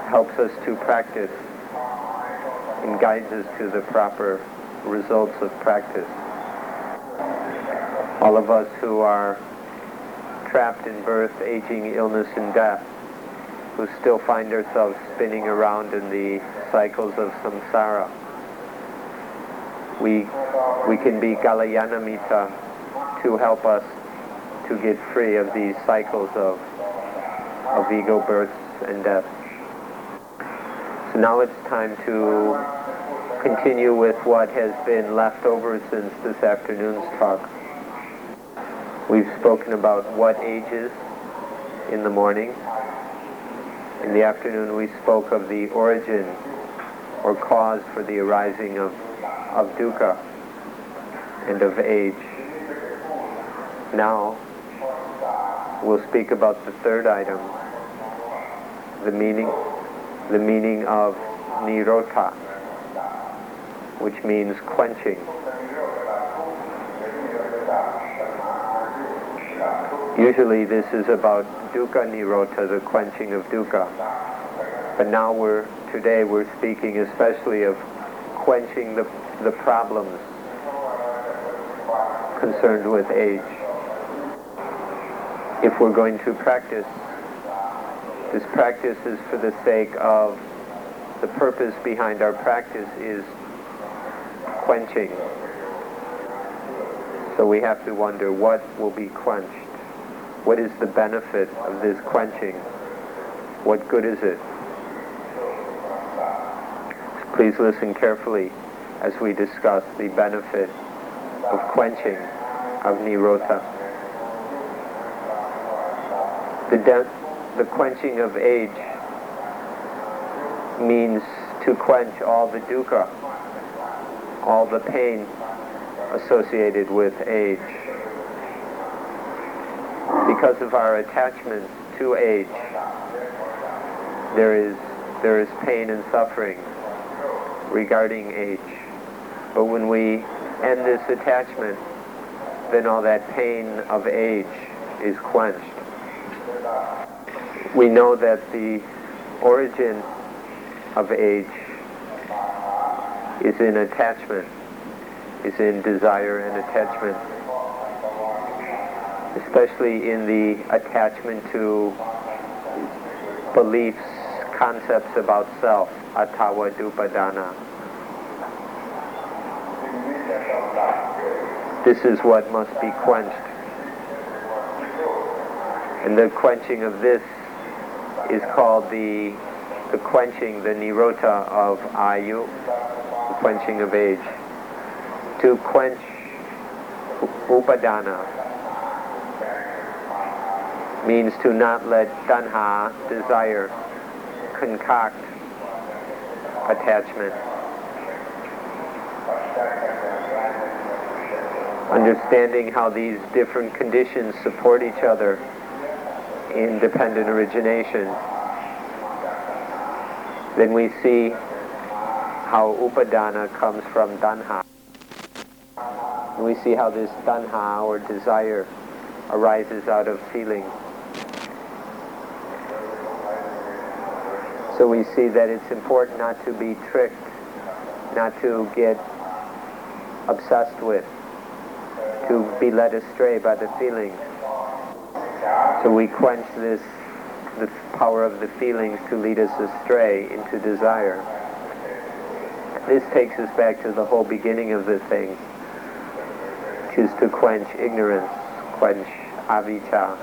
helps us to practice, and guides us to the proper results of practice. All of us who are trapped in birth, aging, illness, and death, who still find ourselves spinning around in the cycles of samsara, we can be Kalyanamitta to help us to get free of these cycles of ego births and deaths. So now it's time to continue with what has been left over since this afternoon's talk. We've spoken about what ages in the morning. In the afternoon we spoke of the origin or cause for the arising of dukkha and of age. Now we'll speak about the third item, the meaning of nirota, which means quenching. Usually this is about dukkha nirota, the quenching of dukkha. But now today we're speaking especially of quenching the problems concerned with age. If we're going to practice, this practice is for the sake of, the purpose behind our practice is quenching. So we have to wonder, what will be quenched? What is the benefit of this quenching? What good is it? So please listen carefully as we discuss the benefit of quenching, of nirota. The quenching of age means to quench all the dukkha, all the pain associated with age. Because of our attachment to age, there is pain and suffering regarding age. But when we end this attachment, then all that pain of age is quenched. We know that the origin of age is in attachment, is in desire and attachment, especially in the attachment to beliefs, concepts about self, attawa dupadana. This is what must be quenched. And the quenching of this is called the quenching, the nirota of ayu, the quenching of age. To quench upadana means to not let tanha, desire, concoct attachment. Understanding how these different conditions support each other in dependent origination, then we see how upadana comes from tanha. We see how this tanha, or desire, arises out of feeling. So we see that it's important not to be tricked, not to get obsessed with, to be led astray by the feelings. So we quench the power of the feelings to lead us astray into desire. This takes us back to the whole beginning of the thing, which is to quench ignorance, quench avijja.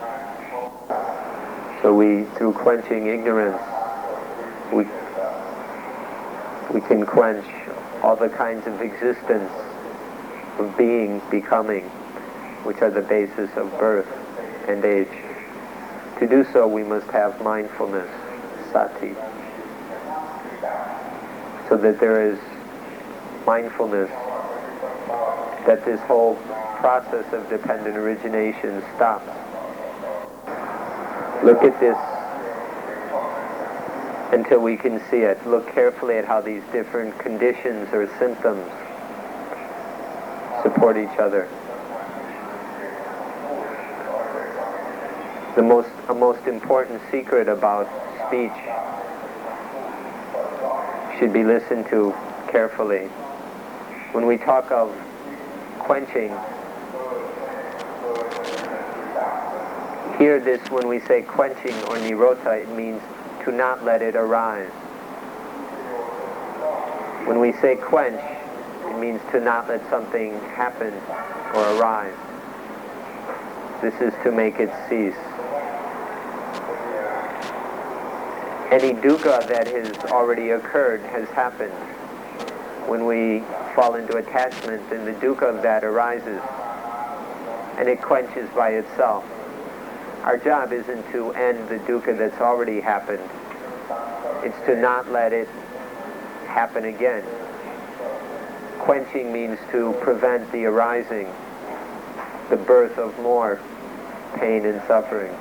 So through quenching ignorance, we can quench all the kinds of existence, of being, becoming, which are the basis of birth and age. To do so, we must have mindfulness, sati, so that there is mindfulness, that this whole process of dependent origination stops. Look at this until we can see it. Look carefully at how these different conditions or symptoms support each other. A most important secret about speech should be listened to carefully. When we talk of quenching, hear this: when we say quenching or nirota, it means to not let it arise. When we say quench, it means to not let something happen or arise. This is to make it cease. Any dukkha that has already occurred has happened. When we fall into attachment, then the dukkha of that arises, and it quenches by itself. Our job isn't to end the dukkha that's already happened. It's to not let it happen again. Quenching means to prevent the arising, the birth of more pain and suffering.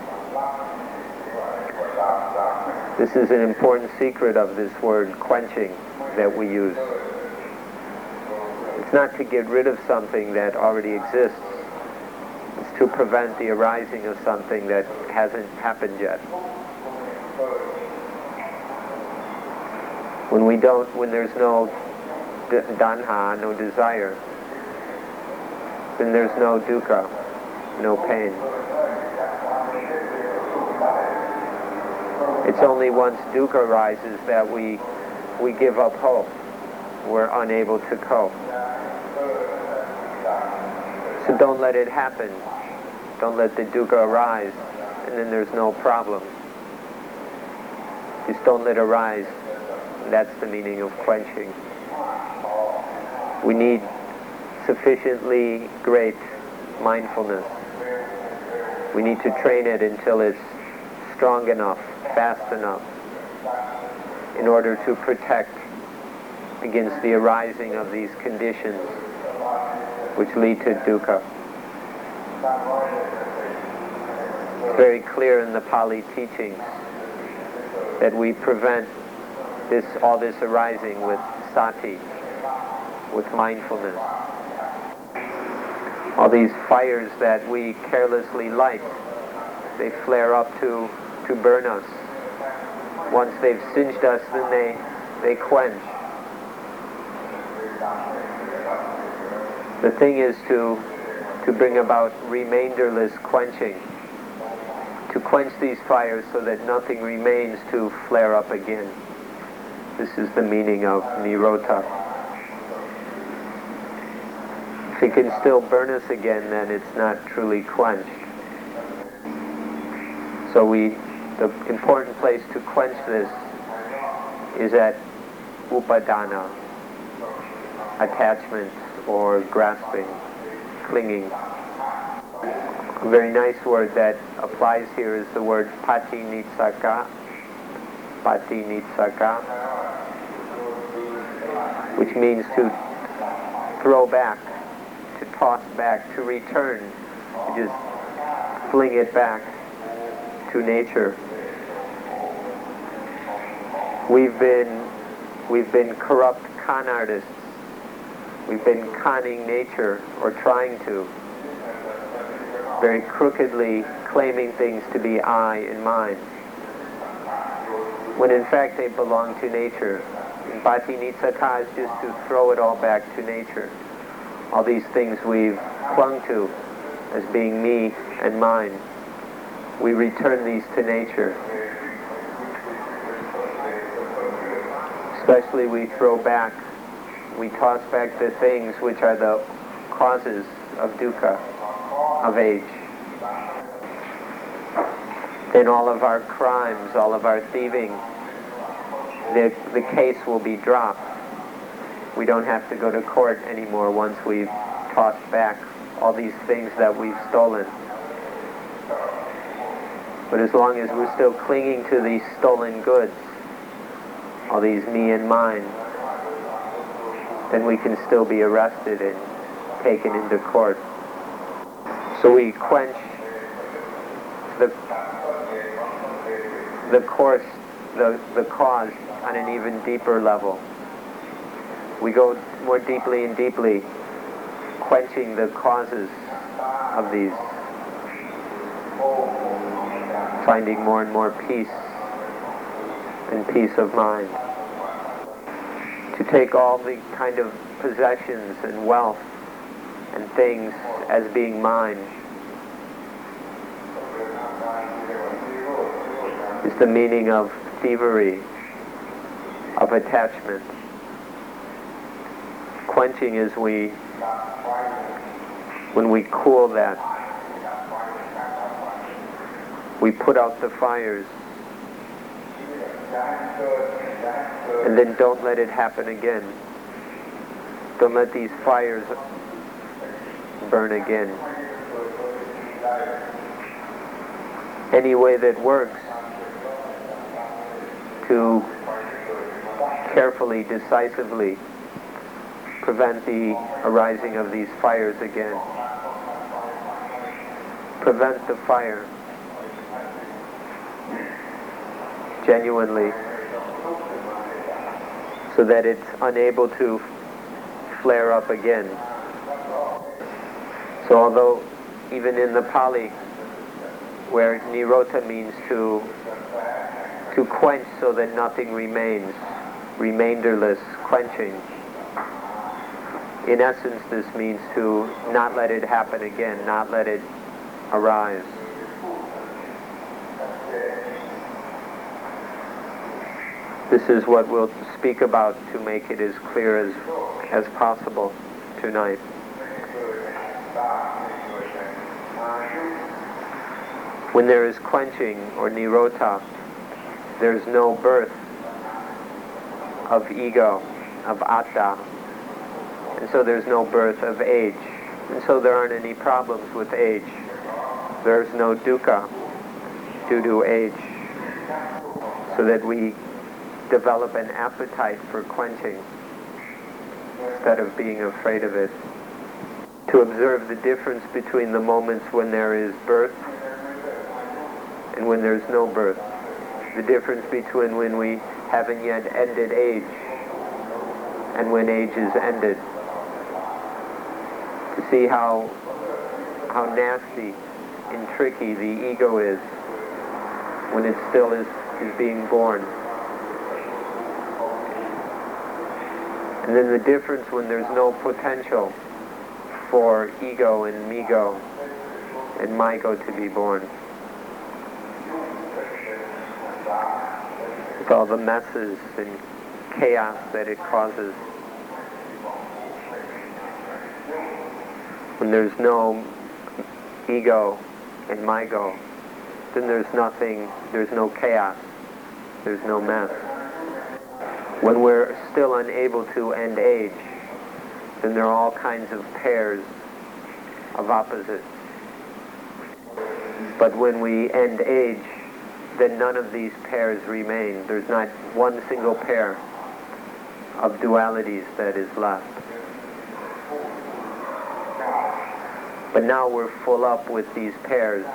This is an important secret of this word quenching that we use. It's not to get rid of something that already exists. It's to prevent the arising of something that hasn't happened yet. When there's no danha, no desire, then there's no dukkha, no pain. It's only once dukkha arises that we give up hope. We're unable to cope. So don't let it happen. Don't let the dukkha arise, and then there's no problem. Just don't let it arise. That's the meaning of quenching. We need sufficiently great mindfulness. We need to train it until it's strong enough, fast enough, in order to protect against the arising of these conditions which lead to dukkha. It's very clear in the Pali teachings that we prevent all this arising with sati, with mindfulness. All these fires that we carelessly light, they flare up to burn us. Once they've singed us, then they quench. The thing is to bring about remainderless quenching, to quench these fires so that nothing remains to flare up again. This is the meaning of nirota. If it can still burn us again, then it's not truly quenched. So the important place to quench this is at upadana, attachment or grasping, clinging. A very nice word that applies here is the word patinitsaka, which means to throw back, to toss back, to return, to just fling it back to nature. We've been corrupt con artists. We've been conning nature, or trying to, very crookedly claiming things to be I and mine, when in fact they belong to nature. And Bhatinitsaka is just to throw it all back to nature. All these things we've clung to as being me and mine, we return these to nature. Especially we toss back the things which are the causes of dukkha, of age. Then all of our crimes, all of our thieving, the case will be dropped. We don't have to go to court anymore once we've tossed back all these things that we've stolen. But as long as we're still clinging to these stolen goods, all these me and mine, then we can still be arrested and taken into court. So we quench the cause on an even deeper level. We go more deeply and deeply, quenching the causes of these, finding more and more peace and peace of mind. To take all the kind of possessions and wealth and things as being mine is the meaning of thievery, of attachment. Quenching is when we cool that, we put out the fires, and then don't let it happen again. Don't let these fires burn again. Any way that works to carefully, decisively prevent the arising of these fires again. Prevent the fire genuinely, so that it's unable to flare up again. So although even in the Pali, where nirota means to quench so that nothing remains, remainderless quenching, in essence this means to not let it happen again, not let it arise. This is what we'll speak about to make it as clear as possible tonight. When there is quenching or nirota, there's no birth of ego, of atta, and so there's no birth of age, and so there aren't any problems with age. There's no dukkha due to age. so that we develop an appetite for quenching instead of being afraid of it. To observe the difference between the moments when there is birth and when there's no birth. The difference between when we haven't yet ended age and when age is ended. To see how nasty and tricky the ego is when it still is being born. And then the difference when there's no potential for ego and me-go and my-go to be born. With all the messes and chaos that it causes. When there's no ego and my-go, then there's nothing, there's no chaos, there's no mess. When we're still unable to end age, then there are all kinds of pairs of opposites. But when we end age, then none of these pairs remain. There's not one single pair of dualities that is left. But now we're full up with these pairs,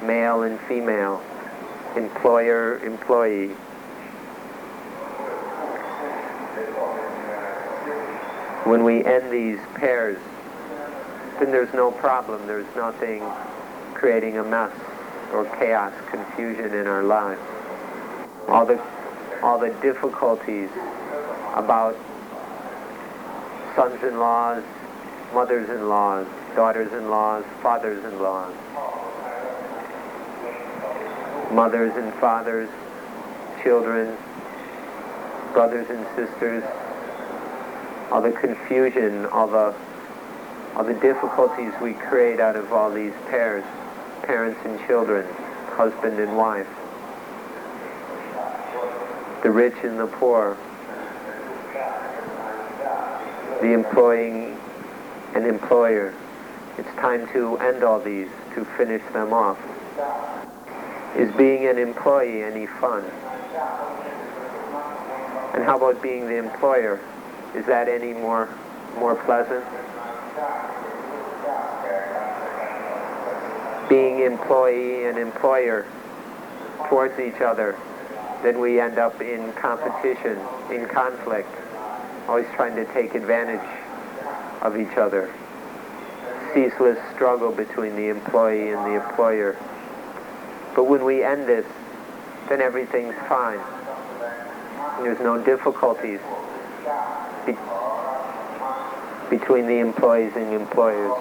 male and female, employer, employee. When we end these pairs, then there's no problem. There's nothing creating a mess or chaos, confusion in our lives. All the difficulties about sons-in-laws, mothers-in-laws, daughters-in-laws, fathers-in-laws, mothers and fathers, children, brothers and sisters, all the confusion, all the difficulties we create out of all these pairs, parents and children, husband and wife, the rich and the poor, the employee and employer. It's time to end all these, to finish them off. Is being an employee any fun? And how about being the employer? Is that any more pleasant? Being employee and employer towards each other, then we end up in competition, in conflict, always trying to take advantage of each other. Ceaseless struggle between the employee and the employer. But when we end this, then everything's fine. There's no difficulties between the employees and employers.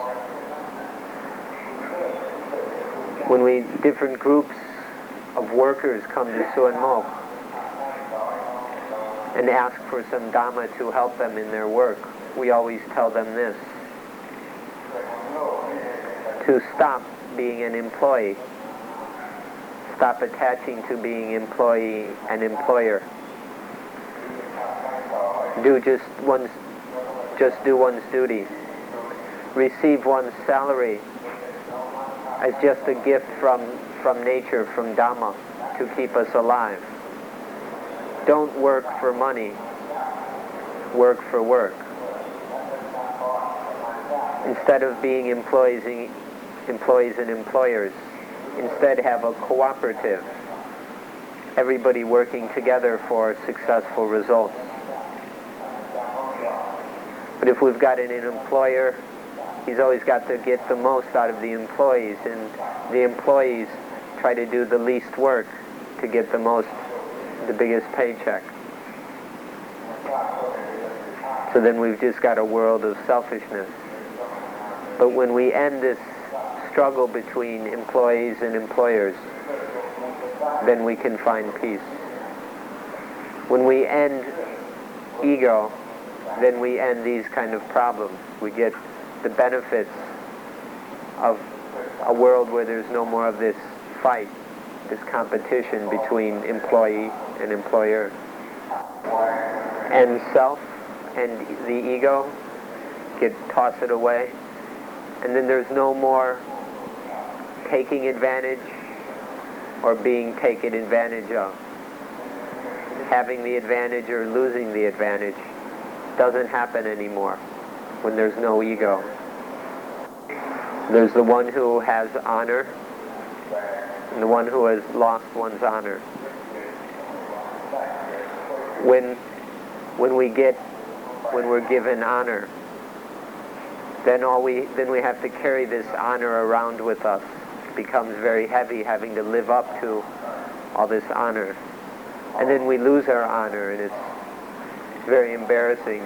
When different groups of workers come to Suan Mok and ask for some Dhamma to help them in their work, we always tell them this: to stop being an employee, stop attaching to being employee and employer. Just do one's duty. Receive one's salary as just a gift from nature, from Dhamma, to keep us alive. Don't work for money. Work for work. Instead of being employees and employers, instead have a cooperative. Everybody working together for successful results. But if we've got an employer, he's always got to get the most out of the employees, and the employees try to do the least work to get the biggest paycheck. So then we've just got a world of selfishness. But when we end this struggle between employees and employers, then we can find peace. When we end ego, then we end these kind of problems. We get the benefits of a world where there's no more of this fight, this competition between employee and employer. And self and the ego, toss it away. And then there's no more taking advantage or being taken advantage of. having the advantage or losing the advantage doesn't happen anymore when there's no ego. There's the one who has honor and the one who has lost one's honor. When we're given honor, then we have to carry this honor around with us. It becomes very heavy having to live up to all this honor. And then we lose our honor, and it's very embarrassing,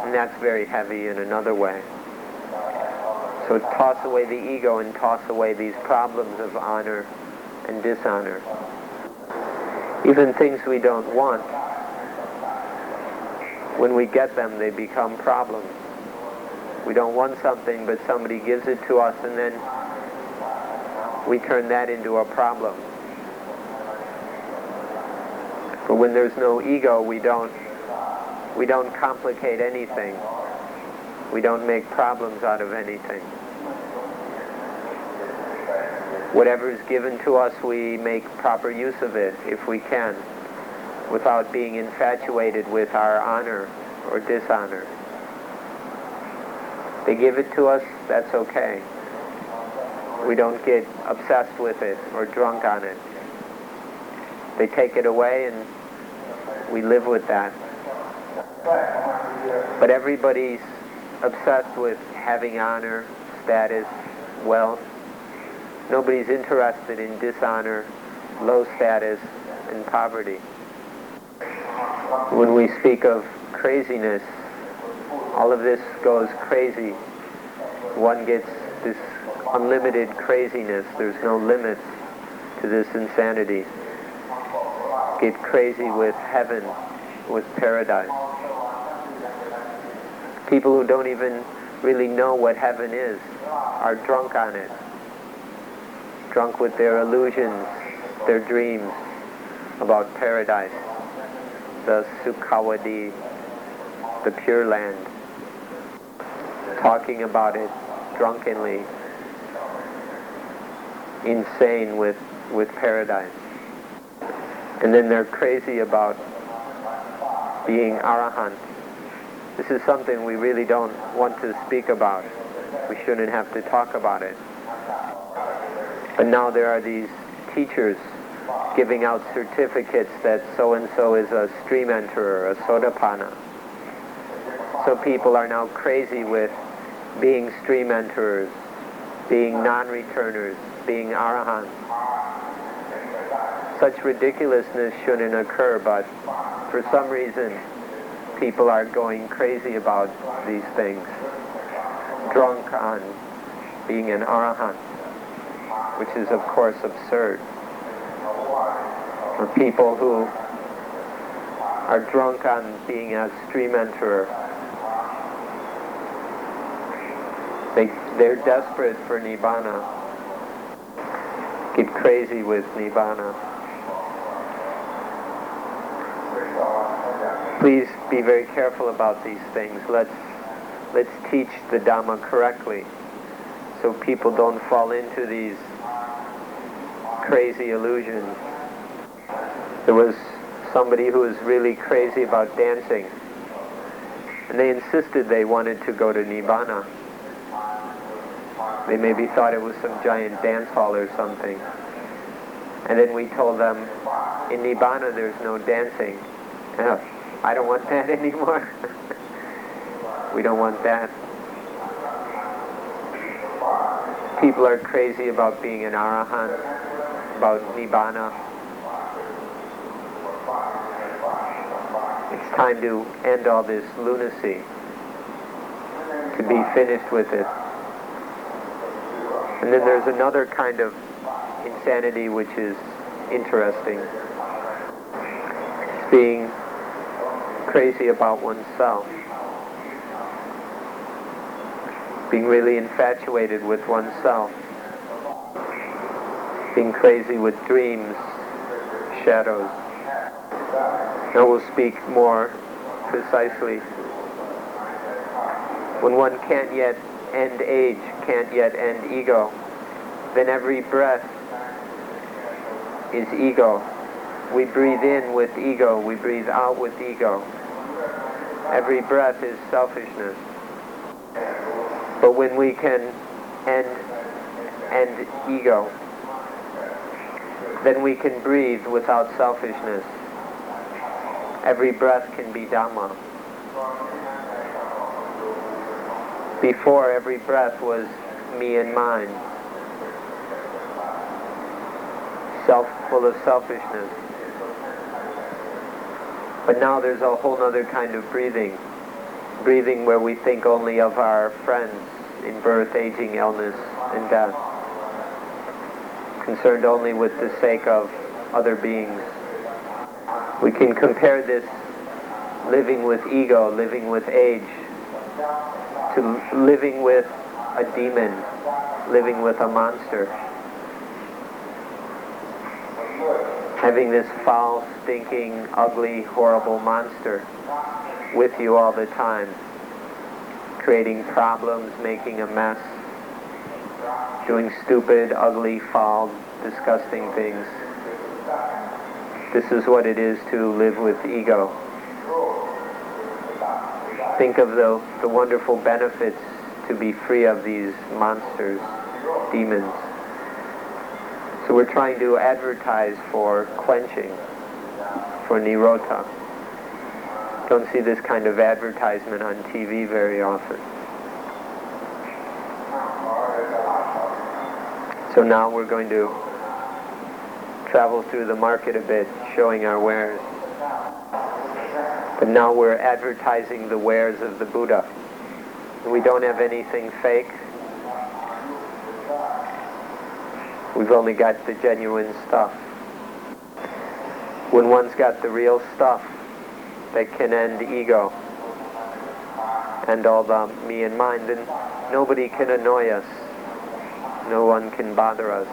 and that's very heavy in another way. So toss away the ego and toss away these problems of honor and dishonor. Even things we don't want, when we get them, they become problems. We don't want something, but somebody gives it to us, and then we turn that into a problem. But when there's no ego, we don't complicate anything. We don't make problems out of anything. Whatever is given to us, we make proper use of it, if we can, without being infatuated with our honor or dishonor. They give it to us, that's okay. We don't get obsessed with it or drunk on it. They take it away and we live with that. But everybody's obsessed with having honor, status, wealth. Nobody's interested in dishonor, low status, and poverty. When we speak of craziness, all of this goes crazy. One gets this unlimited craziness. There's no limits to this insanity. Get crazy with heaven, with paradise. People who don't even really know what heaven is are drunk on it. Drunk with their illusions, their dreams about paradise, the Sukhawadi, the Pure Land, talking about it drunkenly, insane with paradise. And then they're crazy about being arahant. This is something we really don't want to speak about. We shouldn't have to talk about it. But now there are these teachers giving out certificates that so-and-so is a stream enterer, a sotapanna. So people are now crazy with being stream enterers, being non-returners, being arahants. Such ridiculousness shouldn't occur, but for some reason people are going crazy about these things, drunk on being an arahant, which is of course absurd. For people who are drunk on being a stream enterer, they're desperate for Nibbana, get crazy with Nibbana. Please be very careful about these things. Let's teach the Dhamma correctly so people don't fall into these crazy illusions. There was somebody who was really crazy about dancing, and they insisted they wanted to go to Nibbana. They maybe thought it was some giant dance hall or something. And then we told them, in Nibbana there's no dancing. I don't want that anymore. We don't want that. People are crazy about being an arahant, about Nibbana. It's time to end all this lunacy, to be finished with it. And then there's another kind of insanity which is interesting. It's being crazy about oneself. Being really infatuated with oneself. Being crazy with dreams, shadows. Now we'll speak more precisely. When one can't yet end age, can't yet end ego, then every breath is ego. we breathe in with ego, we breathe out with ego. Every breath is selfishness. But when we can end ego, then we can breathe without selfishness. Every breath can be Dhamma. Before, every breath was me and mine, full of selfishness. But now there's a whole other kind of breathing where we think only of our friends in birth, aging, illness, and death, concerned only with the sake of other beings. We can compare this living with ego, living with age, to living with a demon, living with a monster. Having this foul, stinking, ugly, horrible monster with you all the time, creating problems, making a mess, doing stupid, ugly, foul, disgusting things. This is what it is to live with ego. Think of the wonderful benefits to be free of these monsters, demons. So we're trying to advertise for quenching, for nirota. Don't see this kind of advertisement on TV very often. So now we're going to travel through the market a bit, showing our wares. But now we're advertising the wares of the Buddha. We don't have anything fake. We've only got the genuine stuff. When one's got the real stuff that can end ego and all the me and mine, then nobody can annoy us. No one can bother us.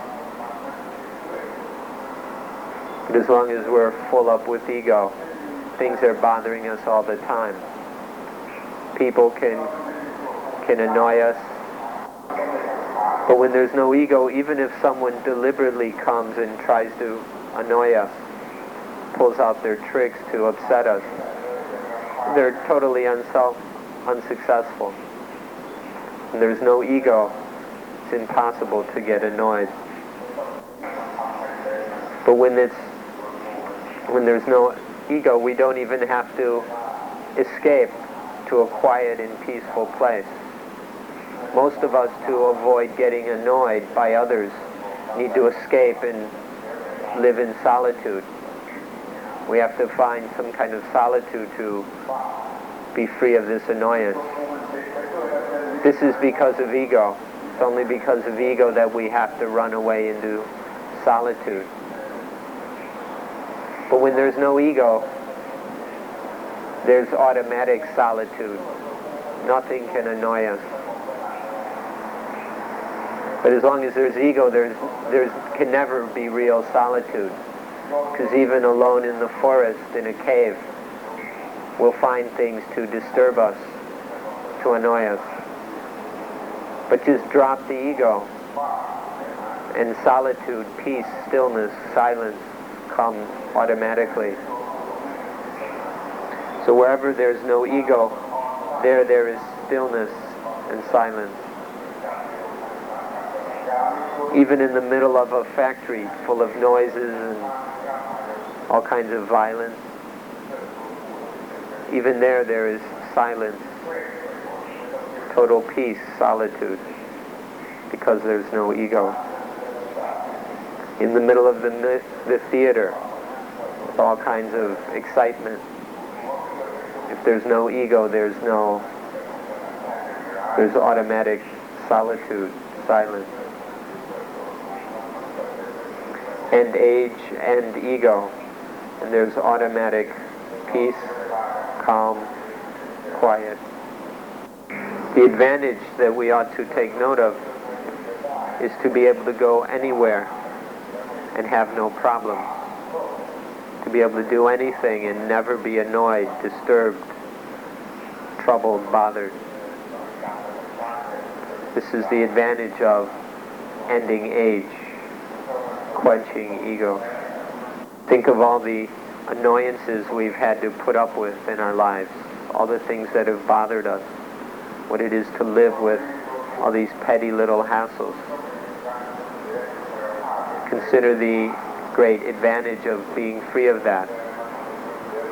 But as long as we're full up with ego, things are bothering us all the time. People can annoy us. But when there's no ego, even if someone deliberately comes and tries to annoy us, pulls out their tricks to upset us, they're totally unsuccessful. When there's no ego, it's impossible to get annoyed. But when there's no ego, we don't even have to escape to a quiet and peaceful place. Most of us, to avoid getting annoyed by others, need to escape and live in solitude. We have to find some kind of solitude to be free of this annoyance. This is because of ego. It's only because of ego that we have to run away into solitude. But when there's no ego, there's automatic solitude. Nothing can annoy us. But as long as there's ego, there can never be real solitude. Because even alone in the forest, in a cave, we'll find things to disturb us, to annoy us. But just drop the ego, and solitude, peace, stillness, silence come automatically. So wherever there's no ego, there is stillness and silence. Even in the middle of a factory full of noises and all kinds of violence, even there is silence, total peace, solitude, because there's no ego. In the middle of the theater, with all kinds of excitement, if there's no ego, there's automatic solitude, silence. And age and ego, and there's automatic peace, calm, quiet. The advantage that we ought to take note of is to be able to go anywhere and have no problem. To be able to do anything and never be annoyed, disturbed, troubled, bothered. This is the advantage of ending age, quenching ego. Think of all the annoyances we've had to put up with in our lives, all the things that have bothered us, what it is to live with all these petty little hassles. Consider the great advantage of being free of that.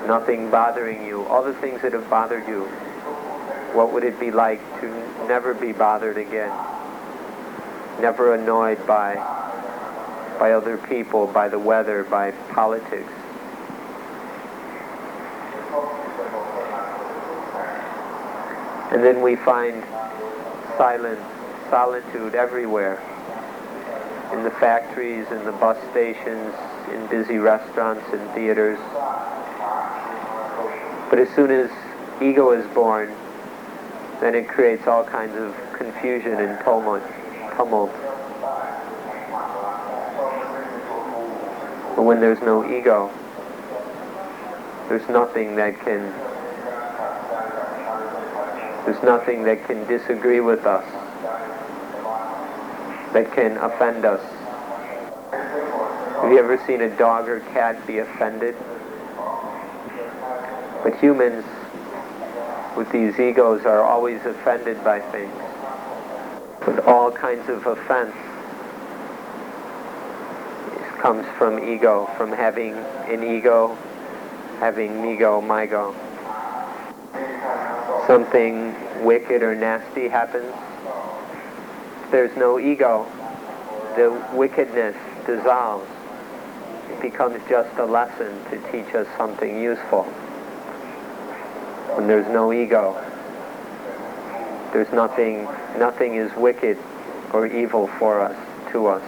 Nothing bothering you, all the things that have bothered you. What would it be like to never be bothered again? Never annoyed by other people, by the weather, by politics. And then we find silence, solitude everywhere. In the factories, in the bus stations, in busy restaurants and theaters. But as soon as ego is born, then it creates all kinds of confusion and tumult. But when there's no ego, there's nothing that can disagree with us, that can offend us. Have you ever seen a dog or cat be offended? But humans with these egos are always offended by things, with all kinds of offense. It comes from ego, from having an ego, having me-go, my-go. Something wicked or nasty happens. If there's no ego, the wickedness dissolves. It becomes just a lesson to teach us something useful. When there's no ego, there's nothing is wicked or evil for us, to us.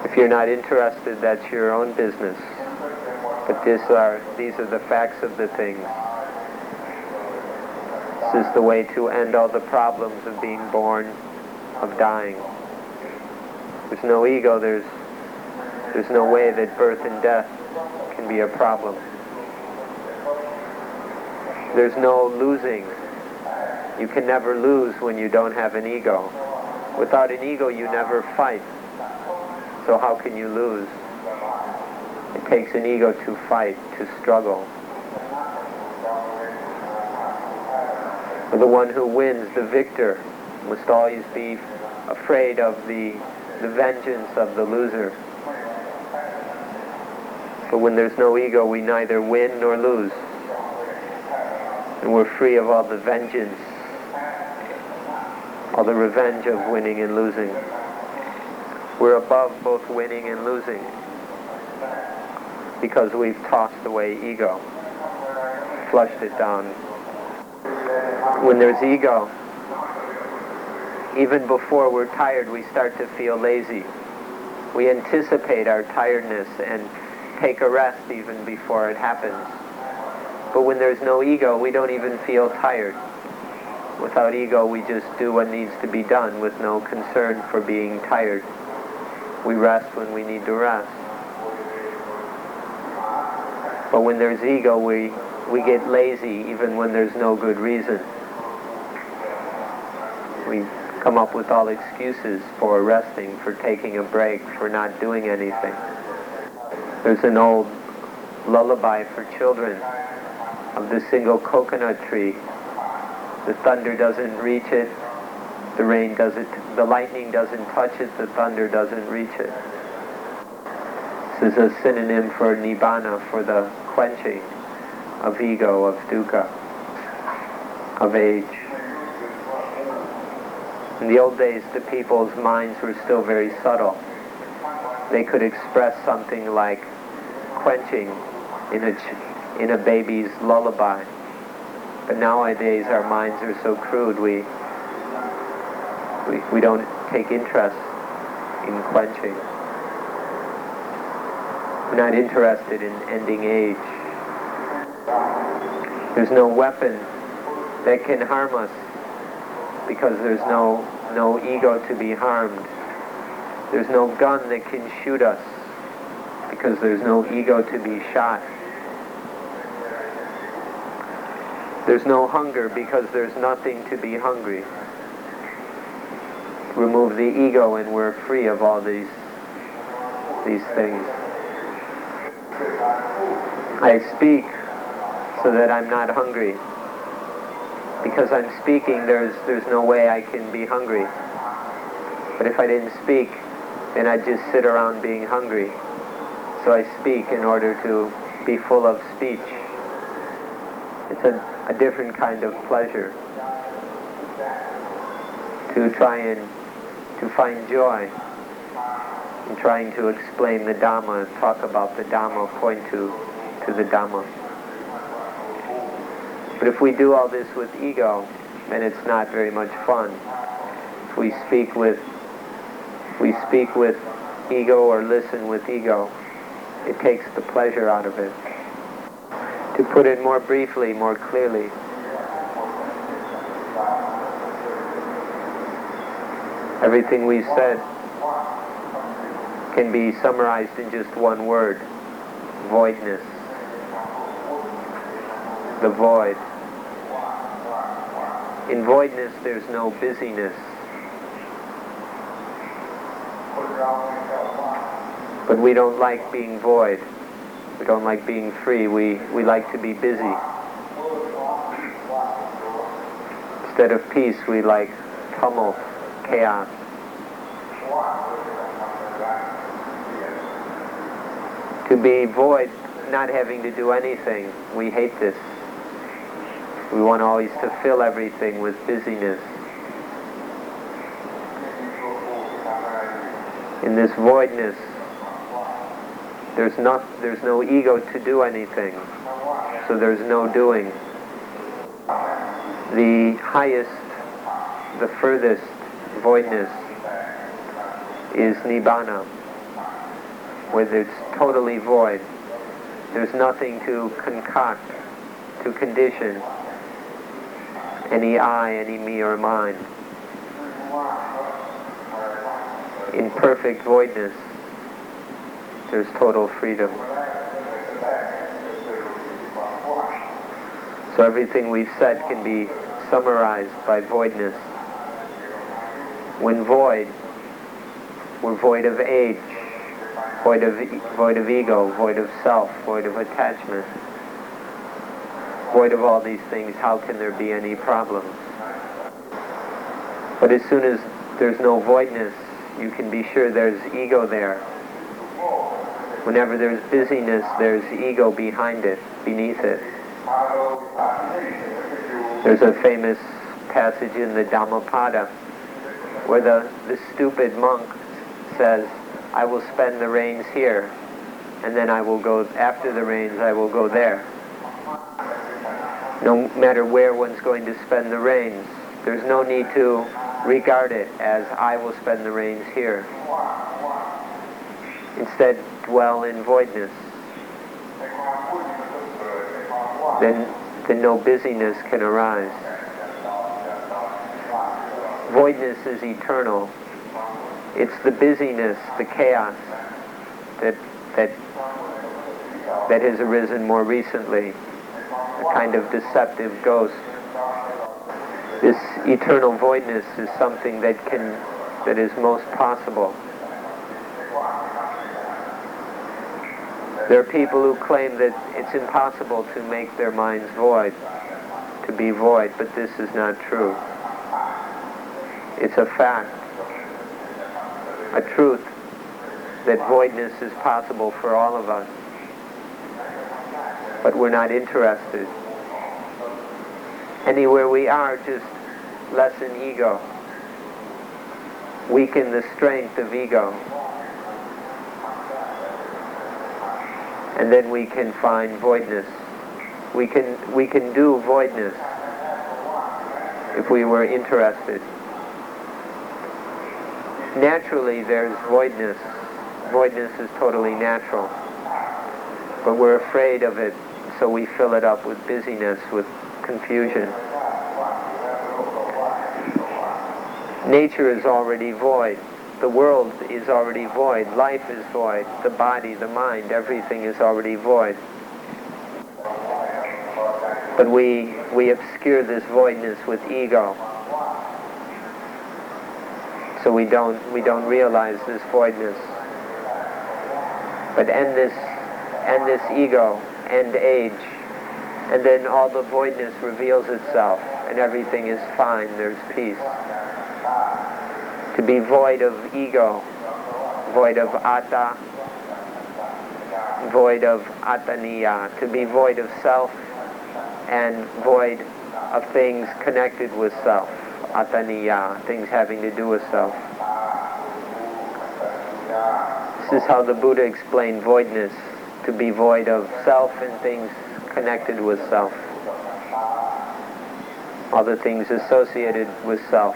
If you're not interested, that's your own business. But these are the facts of the things. This is the way to end all the problems of being born, of dying. There's no ego, there's no way that birth and death can be a problem. There's no losing. You can never lose when you don't have an ego. Without an ego, you never fight. So how can you lose? It takes an ego to fight, to struggle. The one who wins, the victor, must always be afraid of the vengeance of the loser. But when there's no ego, we neither win nor lose. And we're free of all the vengeance, all the revenge of winning and losing. We're above both winning and losing because we've tossed away ego, flushed it down. When there's ego, even before we're tired, we start to feel lazy. We anticipate our tiredness and take a rest even before it happens. But when there's no ego, we don't even feel tired. Without ego, we just do what needs to be done with no concern for being tired. We rest when we need to rest. But when there's ego, we get lazy even when there's no good reason. We come up with all excuses for resting, for taking a break, for not doing anything. There's an old lullaby for children of the single coconut tree. The thunder doesn't reach it, the lightning doesn't touch it, the thunder doesn't reach it. This is a synonym for nibbana, for the quenching of ego, of dukkha, of age. In the old days, the people's minds were still very subtle. They could express something like quenching in a baby's lullaby. But nowadays our minds are so crude, we don't take interest in quenching. We're not interested in ending age. There's no weapon that can harm us because there's no ego to be harmed. There's no gun that can shoot us because there's no ego to be shot. There's no hunger because there's nothing to be hungry. Remove the ego and we're free of all these these things. I speak so that I'm not hungry. Because I'm speaking, there's no way I can be hungry. But if I didn't speak, then I'd just sit around being hungry. So I speak in order to be full of speech. It's a different kind of pleasure. To try and to find joy in trying to explain the Dhamma, talk about the Dhamma, point to the Dhamma. But if we do all this with ego, then it's not very much fun. If we speak with ego or listen with ego, it takes the pleasure out of it. To put it more briefly, more clearly, everything we said can be summarized in just one word: voidness. The void. In voidness, there's no busyness. But we don't like being void. We don't like being free. We like to be busy. Instead of peace, we like tumult, chaos. To be void, not having to do anything, we hate this. We want always to fill everything with busyness. In this voidness, there's no ego to do anything, so there's no doing. The highest, the furthest voidness is Nibbana, where it's totally void. There's nothing to concoct, to condition any I, any me or mine. In perfect voidness, there's total freedom. So everything we've said can be summarized by voidness. When void, we're void of age, void of ego, void of self, void of attachment, void of all these things. How can there be any problems? But as soon as there's no voidness, you can be sure there's ego there. Whenever there's busyness, there's ego behind it, beneath it. There's a famous passage in the Dhammapada where the stupid monk says, I will spend the rains here, and then I will go, after the rains, I will go there. No matter where one's going to spend the rains, there's no need to regard it as I will spend the rains here. Instead, dwell in voidness. Then no busyness can arise. Voidness is eternal. It's the busyness, the chaos that has arisen more recently, a kind of deceptive ghost. This eternal voidness is something that is most possible. There are people who claim that it's impossible to make their minds void, to be void, but this is not true. It's a fact, a truth, that voidness is possible for all of us. But we're not interested. Anywhere we are, just lessen ego, weaken the strength of ego, and then we can find voidness. We can do voidness if we were interested. Naturally, there's voidness. Voidness is totally natural. But we're afraid of it, so we fill it up with busyness, with confusion. Nature is already void. The world is already void. Life is void. The body, the mind, everything is already void. But we obscure this voidness with ego. So we don't realize this voidness. But end this ego, end age, and then all the voidness reveals itself, and everything is fine, there's peace. To be void of ego, void of atta, void of attaniya, to be void of self, and void of things connected with self, attaniya, things having to do with self. This is how the Buddha explained voidness, to be void of self and things connected with self. All the things associated with self.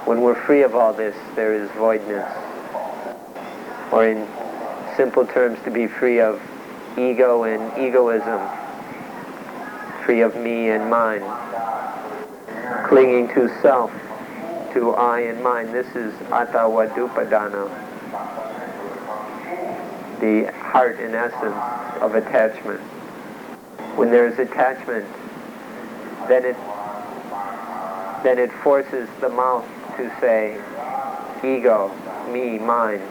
When we're free of all this, there is voidness. Or in simple terms, to be free of ego and egoism. Free of me and mine. Clinging to self, to I and mine. This is attavadupadana. The heart and essence of attachment. When there is attachment, then it forces the mouth to say ego, me, mine.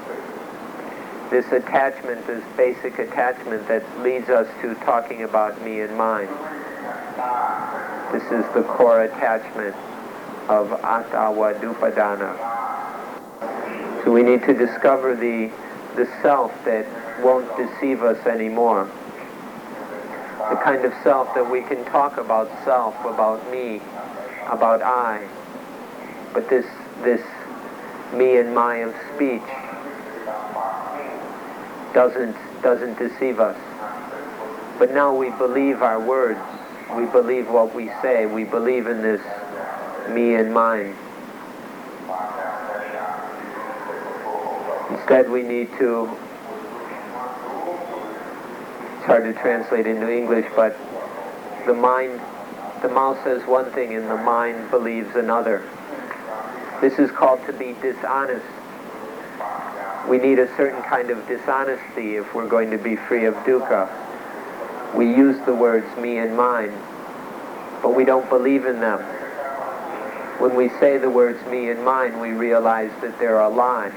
This attachment, this basic attachment that leads us to talking about me and mine. This is the core attachment of attavadupadana. So we need to discover the self that won't deceive us anymore. The kind of self that we can talk about self, about me, about I. But this me and my of speech doesn't deceive us. But now we believe our words. We believe what we say. We believe in this me and mine. Instead we need to, it's hard to translate into English, but the mouth says one thing and the mind believes another. This is called to be dishonest. We need a certain kind of dishonesty if we're going to be free of dukkha. We use the words me and mine, but we don't believe in them. When we say the words me and mine, we realize that they're a lie.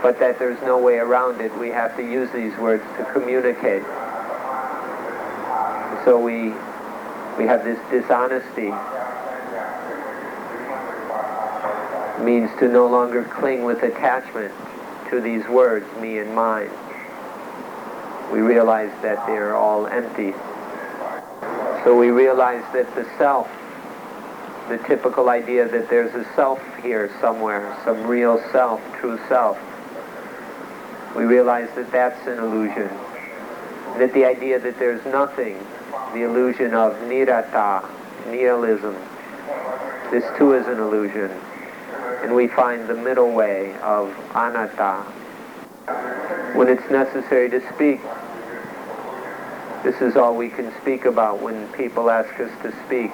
But that there's no way around it. We have to use these words to communicate. So we have this dishonesty. It means to no longer cling with attachment to these words, me and mine. We realize that they're all empty. So we realize that the self, the typical idea that there's a self here somewhere, some real self, true self, we realize that that's an illusion. That the idea that there's nothing, the illusion of nirata, nihilism, this too is an illusion. And we find the middle way of anatta. When it's necessary to speak, this is all we can speak about when people ask us to speak.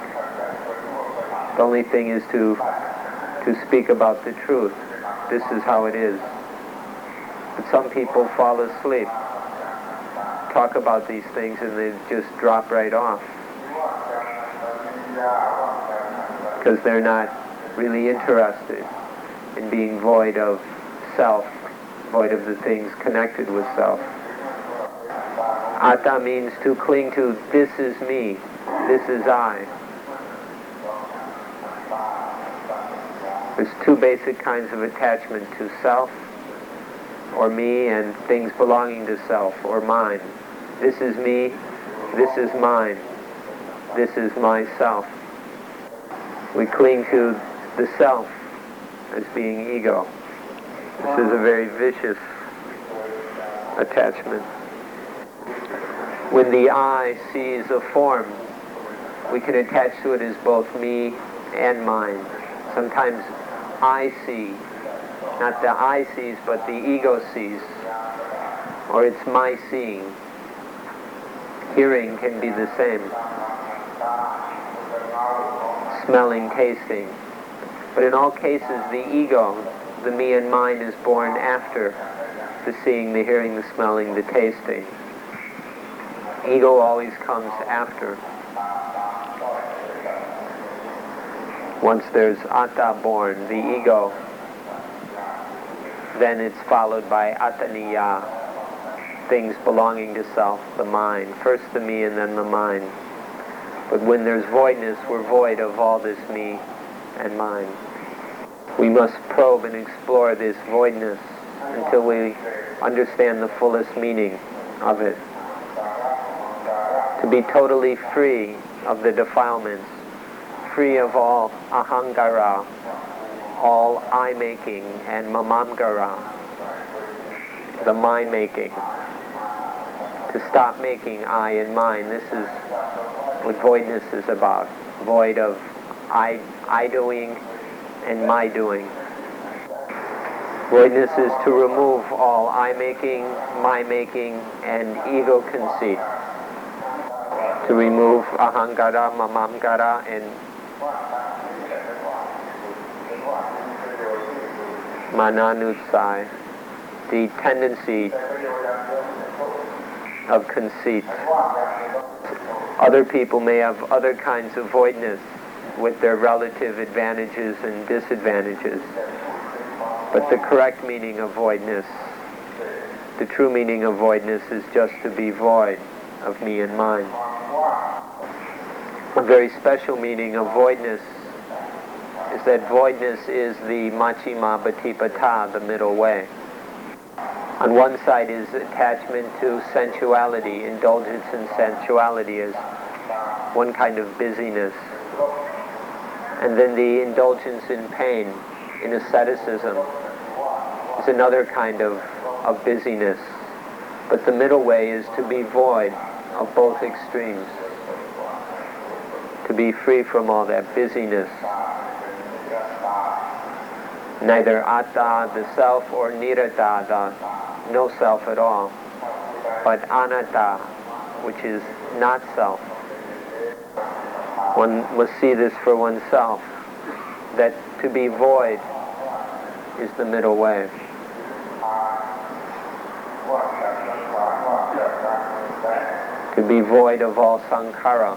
The only thing is to speak about the truth. This is how it is. But some people fall asleep, talk about these things, and they just drop right off. Because they're not really interested in being void of self, void of the things connected with self. Atta means to cling to, this is me, this is I. There's two basic kinds of attachment to self, or me, and things belonging to self, or mine. This is me, this is mine, this is myself. We cling to the self as being ego. This is a very vicious attachment. When the I sees a form, we can attach to it as both me and mine. Sometimes I see, not the I sees, but the ego sees, or it's my seeing. Hearing can be the same. Smelling, tasting. But in all cases, the ego, the me and mine, is born after the seeing, the hearing, the smelling, the tasting. Ego always comes after. Once there's atta born, the ego Then it's followed by ataniya, things belonging to self, the mind. First the me and then the mind. But when there's voidness, we're void of all this me and mind. We must probe and explore this voidness until we understand the fullest meaning of it. To be totally free of the defilements, free of all ahangara, all I-making, and mamamgara, the mind-making. To stop making I and mine. This is what voidness is about. Void of I doing and my doing. Voidness is to remove all I-making, my-making, and ego conceit. To remove ahangara, mamamgara, and mananutsai, the tendency of conceit. Other people may have other kinds of voidness with their relative advantages and disadvantages. But the correct meaning of voidness, the true meaning of voidness, is just to be void of me and mine. A very special meaning of voidness is that voidness is the Majjhima Patipata, the middle way. On one side is attachment to sensuality, indulgence in sensuality as one kind of busyness. And then the indulgence in pain, in asceticism, is another kind of busyness. But the middle way is to be void of both extremes, to be free from all that busyness. Neither atta, the self, or nirata, the no self at all, but anatta, which is not self. One must see this for oneself, that to be void is the middle way. To be void of all sankhara,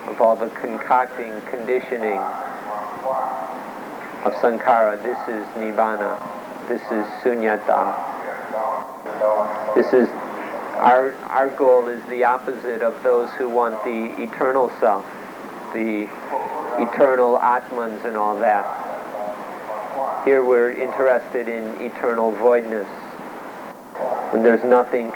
of all the concocting, conditioning of sankhara. This is nibbana. This is sunyata. This is our goal is the opposite of those who want the eternal self, the eternal atmans and all that. Here we're interested in eternal voidness, when there's nothing